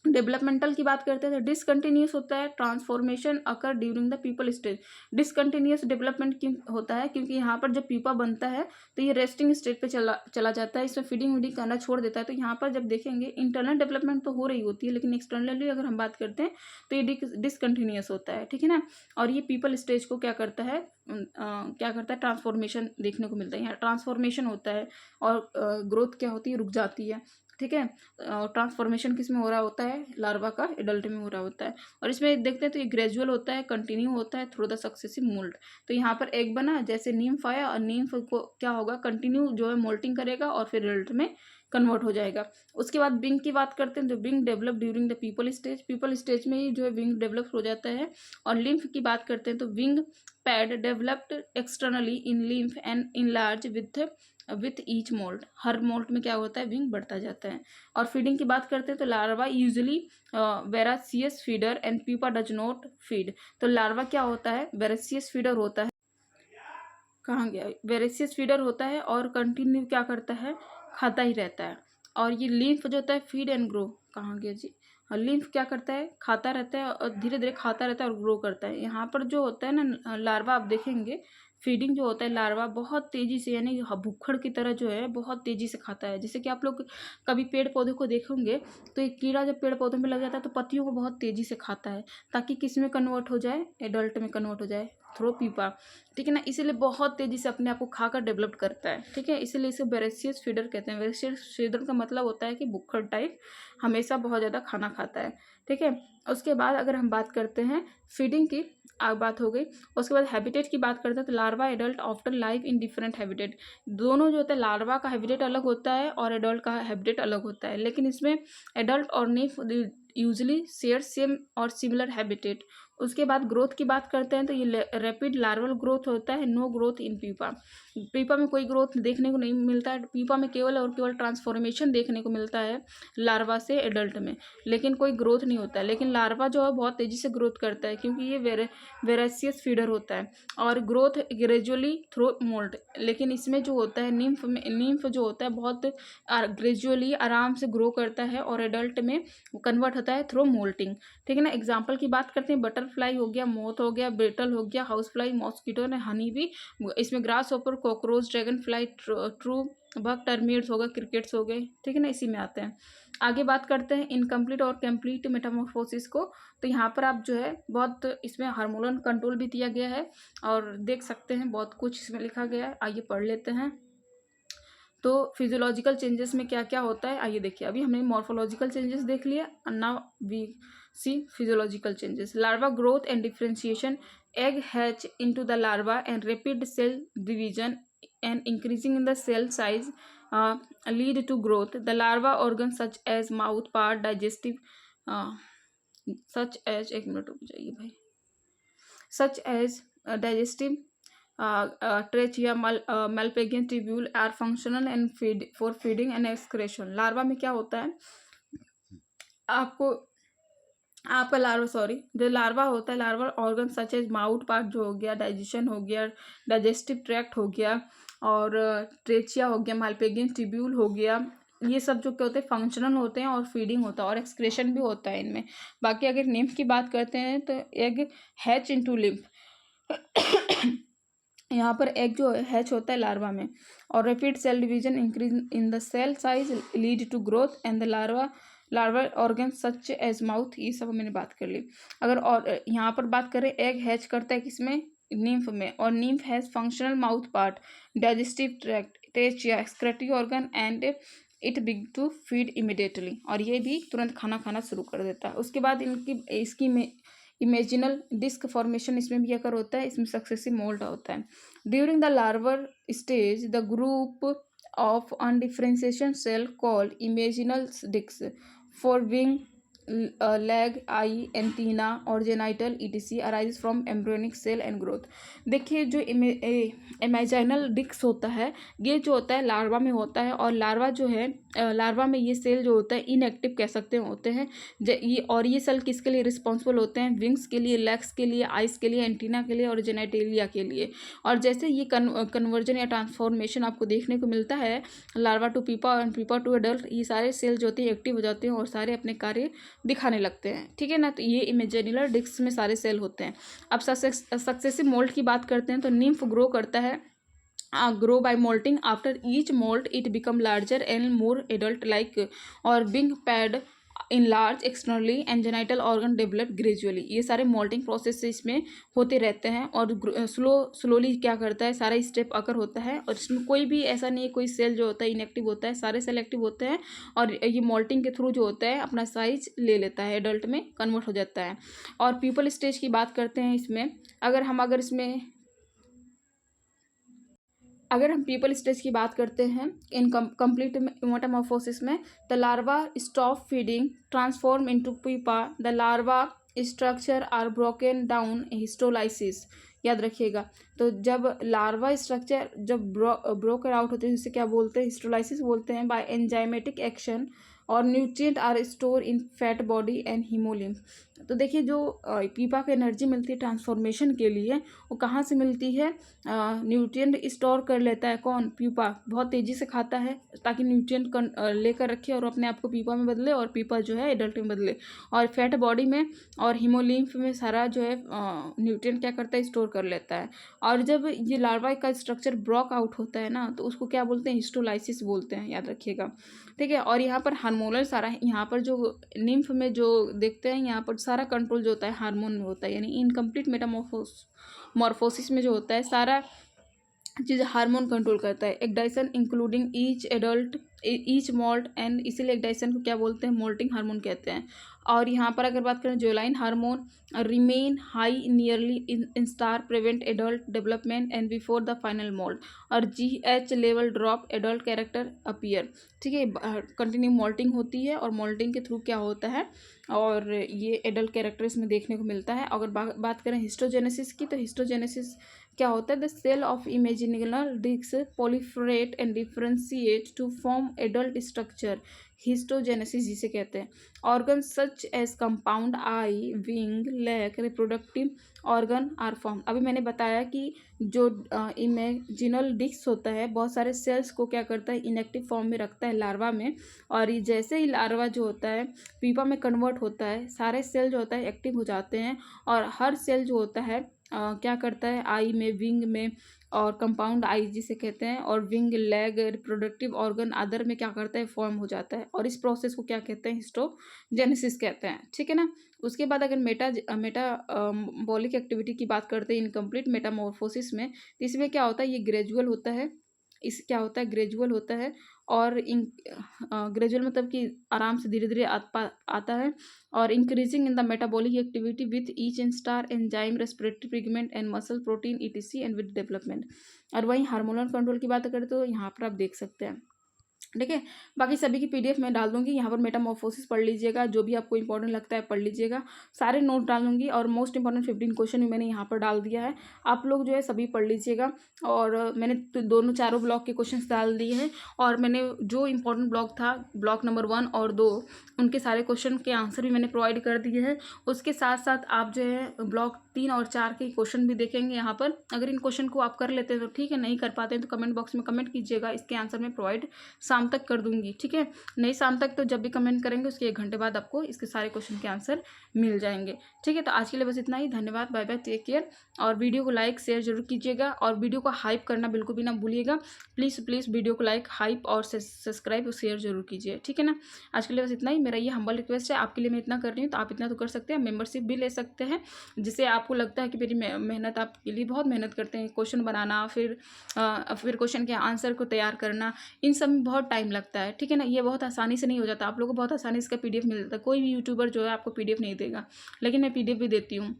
डेवलपमेंटल की बात करते हैं तो डिसकंटिन्यूस होता है, transformation occur during the people stage. Discontinuous development क्यों होता है, क्योंकि यहाँ पर जब पीपा बनता है तो ये रेस्टिंग स्टेट पे चला जाता है, इसमें फीडिंग वीडिंग करना छोड़ देता है। तो यहाँ पर जब देखेंगे इंटरनल डेवलपमेंट तो हो रही होती है, लेकिन एक्सटर्नली अगर हम बात करते हैं तो ये डिसकंटिन्यूस होता है, ठीक है ना। और ये पीपल स्टेज को क्या करता है, ट्रांसफॉर्मेशन देखने को मिलता है, यहाँ ट्रांसफॉर्मेशन होता है और ग्रोथ क्या होती है, रुक जाती है, ठीक है। ट्रांसफॉर्मेशन किस में हो रहा होता है, लार्वा का एडल्ट में हो रहा होता है। और इसमें देखते हैं तो ये ग्रेजुअल होता है, कंटिन्यू होता है थ्रू द सक्सेसिव मोल्ड। तो यहाँ पर एग बना, जैसे नीम्फ आया और नीम्फ को क्या होगा, कंटिन्यू जो है मोल्टिंग करेगा और फिर एडल्ट में कन्वर्ट हो जाएगा। उसके बाद विंग की बात करते हैं तो wing develop during the people stage में ही जो है विंग डेवलप हो जाता है। और लिम्फ की बात करते हैं तो wing pad developed externally in lymph and in large with each moult. Her moult में क्या होता है, विंग बढ़ता जाता है। और फीडिंग की बात करते हैं तो larva usually voracious feeder and pupa does not feed. तो लार्वा क्या होता है, वेरासियस फीडर होता है, कहाँ गया, वेरासियस फीडर होता है और कंटिन्यू क्या करता है, खाता ही रहता है। और ये लिम्फ जो होता है फीड एंड ग्रो, कहाँ गया जी, लिम्फ क्या करता है, खाता रहता है और धीरे धीरे खाता रहता है और ग्रो करता है। यहाँ पर जो होता है ना लार्वा, आप देखेंगे फीडिंग जो होता है लार्वा बहुत तेजी से, यानी भुक्खड़ की तरह जो है बहुत तेजी से खाता है। जैसे कि आप लोग कभी पेड़ पौधे को देखोगे तो एक कीड़ा जब पेड़ पौधे में लग जाता है तो पत्तियों को बहुत तेजी से खाता है, ताकि किस में कन्वर्ट हो जाए, एडल्ट में कन्वर्ट हो जाए थ्रो पीपा, ठीक है ना। इसीलिए बहुत तेजी से अपने आप को खाकर डेवलप करता है, ठीक है। इसीलिए इसे वेरेसियस फीडर कहते हैं। वेरेसियस फीडर का मतलब होता है कि भुक्खड़ टाइप हमेशा बहुत ज़्यादा खाना खाता है, ठीक है। उसके बाद अगर हम बात करते हैं फीडिंग की, बात हो गई। उसके बाद हैबिटेट की बात करते हैं तो larva adult often live in different habitat. दोनों जो होता है, लार्वा का हैबिटेट अलग होता है और एडल्ट का हैबिटेट अलग होता है, लेकिन इसमें एडल्ट और निम्फ यूजली शेयर सेम और सिमिलर हैबिटेट। उसके बाद ग्रोथ की बात करते हैं तो ये रैपिड लार्वल ग्रोथ होता है, नो ग्रोथ इन पीपा। पीपा में कोई ग्रोथ देखने को नहीं मिलता है, पीपा में केवल और केवल ट्रांसफॉर्मेशन देखने को मिलता है लार्वा से एडल्ट में, लेकिन कोई ग्रोथ नहीं होता है। लेकिन लार्वा जो है बहुत तेज़ी से ग्रोथ करता है, क्योंकि ये वेरासियस फीडर होता है और ग्रोथ ग्रेजुअली थ्रू मोल्ड। लेकिन इसमें जो होता है निम्फ जो होता है बहुत ग्रेजुअली आराम से ग्रो करता है और एडल्ट में कन्वर्ट होता है थ्रू मोल्टिंग, ठीक है ना। एग्जाम्पल की बात करते हैं, बटरफ्लाई हो गया, मोथ हो गया, बेटल हो गया, हाउस फ्लाई, मॉस्किटो ने हनी भी। इसमें ग्रास ऊपर, cockroach, dragon fly, true bug, termites हो गए, क्रिकेट्स हो गए, ठीक है ना, इसी में आते हैं। आगे बात करते हैं इनकम्प्लीट और कंप्लीट मेटामॉर्फोसिस को। तो यहाँ पर आप जो है बहुत इसमें हार्मोनल कंट्रोल भी दिया गया है और देख सकते हैं बहुत कुछ इसमें लिखा गया है, आइए पढ़ लेते हैं। तो फिजियोलॉजिकल चेंजेस में क्या क्या होता है, आइए देखिए। अभी हमने मॉर्फोलॉजिकल चेंजेस देख लिया, now we see physiological changes. Larva growth and differentiation, egg hatch into the larva and rapid cell division and increasing in the cell size lead to growth. The larva organs such as mouth part, digestive uh, such as, एक minute रुक जाइए भाई, such as digestive trachea, Malpighian tubule are functional and for feeding and excretion. Larva में क्या होता है, आपका जो लार्वा होता है, larva organ such as mouth part जो हो गया, डाइजेशन हो गया, डाइजेस्टिव ट्रैक्ट हो गया, और ट्रेचिया हो गया, माल्पेगियन ट्यूब्यूल हो गया, ये सब जो क्या होते हैं फंक्शनल होते हैं और फीडिंग होता है और एक्सक्रेशन भी होता है इनमें। बाकी अगर निम्फ की बात करते हैं तो एग हैच इनटू लिम्फ, यहाँ पर एग जो हैच होता है लार्वा में, और rapid cell division increase in the cell size lead to growth and the larva organ such as mouth, ये सब मैंने बात कर ली। अगर और यहाँ पर बात करें, एग हैच करता है किसमें, निम्फ में, और nymph has functional mouth part, digestive tract, test या एक्सक्रेटरी ऑर्गन एंड इट बिग टू फीड इमिडिएटली, और ये भी तुरंत खाना खाना शुरू कर देता है। उसके बाद इसकी इमेजिनल डिस्क फॉर्मेशन इसमें भी अगर होता है, इसमें सक्सेसिव मोल्ड होता है। During the larval stage the group of undifferentiation cell called imaginal disc for wing, leg, eye, antenna और genital etc arise from embryonic cell and growth. देखिए जो इमेजिनल डिस्क होता है, ये जो होता है लार्वा में होता है, और लार्वा जो है लार्वा में ये सेल जो होता है इनएक्टिव कह सकते होते हैं। ये सेल किसके लिए रिस्पॉन्सिबल होते हैं, विंग्स के लिए, लेग्स के लिए, आइस के लिए, एंटीना के लिए और जेनेटेलिया के लिए। और जैसे ये कन्वर्जन या ट्रांसफॉर्मेशन आपको देखने को मिलता है, लार्वा टू पीपा एंड पीपा टू एडल्ट, ये सारे सेल जो होते हैं एक्टिव हो जाते हैं और सारे अपने कार्य दिखाने लगते हैं, ठीक है ना। तो ये इमेजिनल डिस्क में सारे सेल होते हैं। अब सक्सेसिव मोल्ड की बात करते हैं, तो निम्फ ग्रो करता है, grow by molting. After each molt it become larger and more adult like, और wing pad enlarge externally and genital organ develop gradually। ये सारे मोल्टिंग प्रोसेस से इसमें होते रहते हैं, और स्लोली क्या करता है, सारा स्टेप अकर होता है, और इसमें कोई भी ऐसा नहीं है कोई सेल जो होता है इनएक्टिव होता है, सारे सेल एक्टिव होते हैं, और ये मोल्टिंग के थ्रू जो होता है अपना साइज ले लेता है, एडल्ट में कन्वर्ट हो जाता है। और पीपल स्टेज की बात करते हैं इसमें, अगर हम पीपल स्टेज की बात करते हैं इन कंप्लीट मेटामॉर्फोसिस में, the larva stop feeding, transform into pupa, the larva structure are broken down, histolysis, याद रखिएगा। तो जब लार्वा स्ट्रक्चर जब ब्रोकन आउट होते हैं, जिसे क्या बोलते हैं, हिस्टोलाइसिस बोलते हैं, बाय एंजाइमेटिक एक्शन, और nutrient are store in fat body and haemolymph. तो देखिए जो पीपा को एनर्जी मिलती है ट्रांसफॉर्मेशन के लिए, वो कहाँ से मिलती है, न्यूट्रिएंट स्टोर कर लेता है कौन, पीपा बहुत तेज़ी से खाता है ताकि न्यूट्रिएंट लेकर रखे और अपने आप को पीपा में बदले, और पीपा जो है एडल्ट में बदले, और फैट बॉडी में और हीमोलिम्फ में सारा जो है न्यूट्रिएंट क्या करता है, स्टोर कर लेता है। और जब ये लार्वा का स्ट्रक्चर ब्रोक आउट होता है ना, तो उसको क्या बोलते हैं, हिस्टोलाइसिस बोलते हैं, याद रखिएगा, ठीक है। और यहाँ पर हार्मोनल सारा, यहाँ पर जो निम्फ में जो देखते हैं, यहाँ पर सारा कंट्रोल जो होता है हार्मोन में होता है, यानी इनकम्प्लीट मेटामॉर्फोसिस में जो होता है सारा चीज़ हार्मोन कंट्रोल करता है। एक्डाइसन इंक्लूडिंग ईच मोल्ट एंड, इसीलिए एक्डाइसन को क्या बोलते हैं, मोल्टिंग हार्मोन कहते हैं। और यहाँ पर अगर बात करें, जोलाइन hormone remain high nearly instar, prevent adult development and before the final moult, और GH level drop, adult character appear, ठीक है। कंटिन्यू मोल्टिंग होती है, और मोल्टिंग के थ्रू क्या होता है, और ये एडल्ट कैरेक्टर इसमें देखने को मिलता है। अगर बात करें हिस्टोजेनेसिस की, तो हिस्टोजेनेसिस क्या होता है, the cell of imaginal disc proliferate and differentiate to form adult structure, histogenesis जिसे कहते हैं। Organ such as compound eye, wing, leg, reproductive organ are form. अभी मैंने बताया कि जो इमेजिनल डिस्क होता है बहुत सारे सेल्स को क्या करता है, इनएक्टिव फॉर्म में रखता है लार्वा में, और ये जैसे ही लार्वा जो होता है पीपा में कन्वर्ट होता है, सारे सेल जो होता है एक्टिव हो जाते हैं, और हर सेल जो होता है क्या करता है, आई में, विंग में, और कंपाउंड आई जिसे कहते हैं, और wing, leg, reproductive organ other में क्या करता है, फॉर्म हो जाता है, और इस प्रोसेस को क्या कहते हैं, हिस्टोजेनेसिस कहते हैं, ठीक है ना। उसके बाद अगर मेटाबॉलिक एक्टिविटी की बात करते हैं इनकम्प्लीट मेटामॉर्फोसिस में, तो इसमें क्या होता है, ये ग्रेजुअल होता है, ग्रेजुअल होता है, और ग्रेजुअल मतलब कि आराम से धीरे धीरे आता है, और increasing in the metabolic activity with each in star enzyme, respiratory pigment and muscle protein ETC and with development. और वहीं हार्मोनल कंट्रोल की बात करें तो यहाँ पर आप देख सकते हैं, ठीक है। बाकी सभी की PDF मैं डाल दूंगी, यहाँ पर मेटामॉर्फोसिस पढ़ लीजिएगा, जो भी आपको इंपॉर्टेंट लगता है पढ़ लीजिएगा, सारे नोट डाल दूंगी, और मोस्ट इंपॉर्टेंट 15 क्वेश्चन भी मैंने यहाँ पर डाल दिया है, आप लोग जो है सभी पढ़ लीजिएगा। और मैंने तो चारों ब्लॉक के क्वेश्चंस डाल दिए हैं, और मैंने जो इंपॉर्टेंट ब्लॉक था, ब्लॉक नंबर 1 और 2, उनके सारे क्वेश्चन के आंसर भी मैंने प्रोवाइड कर दिए हैं। उसके साथ साथ आप जो है ब्लॉक 3 और 4 के क्वेश्चन भी देखेंगे यहाँ पर। अगर इन क्वेश्चन को आप कर लेते हैं तो ठीक है, नहीं कर पाते हैं तो कमेंट बॉक्स में कमेंट कीजिएगा, इसके आंसर मैं प्रोवाइड शाम तक कर दूँगी, ठीक है। नहीं शाम तक तो जब भी कमेंट करेंगे उसके 1 घंटे बाद आपको इसके सारे क्वेश्चन के आंसर मिल जाएंगे, ठीक है। तो आज के लिए बस इतना ही। धन्यवाद, बाय बाय, टेक केयर। और वीडियो को लाइक शेयर जरूर कीजिएगा और वीडियो को हाइप करना बिल्कुल भी ना भूलिएगा। प्लीज़ प्लीज़ वीडियो को लाइक, हाइप और सब्सक्राइब और शेयर जरूर कीजिए, ठीक है ना। आज के लिए बस इतना ही। मेरा ये हम्बल रिक्वेस्ट है, आपके लिए मैं इतना कर रही हूँ तो आप इतना तो कर सकते हैं। मेंबरशिप भी ले सकते हैं, जिससे आपको लगता है कि मेरी मेहनत, आपके लिए बहुत मेहनत करते हैं, क्वेश्चन बनाना, फिर क्वेश्चन के आंसर को तैयार करना, इन सब में बहुत टाइम लगता है, ठीक है ना। ये बहुत आसानी से नहीं हो जाता, आप लोगों को बहुत आसानी से इसका PDF मिल जाता है। कोई भी यूट्यूबर जो है आपको PDF नहीं देगा, लेकिन मैं PDF भी देती हूँ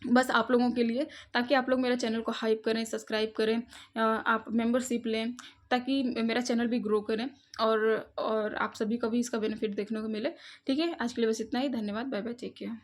बस आप लोगों के लिए, ताकि आप लोग मेरा चैनल को हाइप करें, सब्सक्राइब करें, आप मेंबरशिप लें, ताकि मेरा चैनल भी ग्रो करें और आप सभी को भी इसका बेनिफिट देखने को मिले, ठीक है। आज के लिए बस इतना ही। धन्यवाद, बाय बाय, टेक केयर।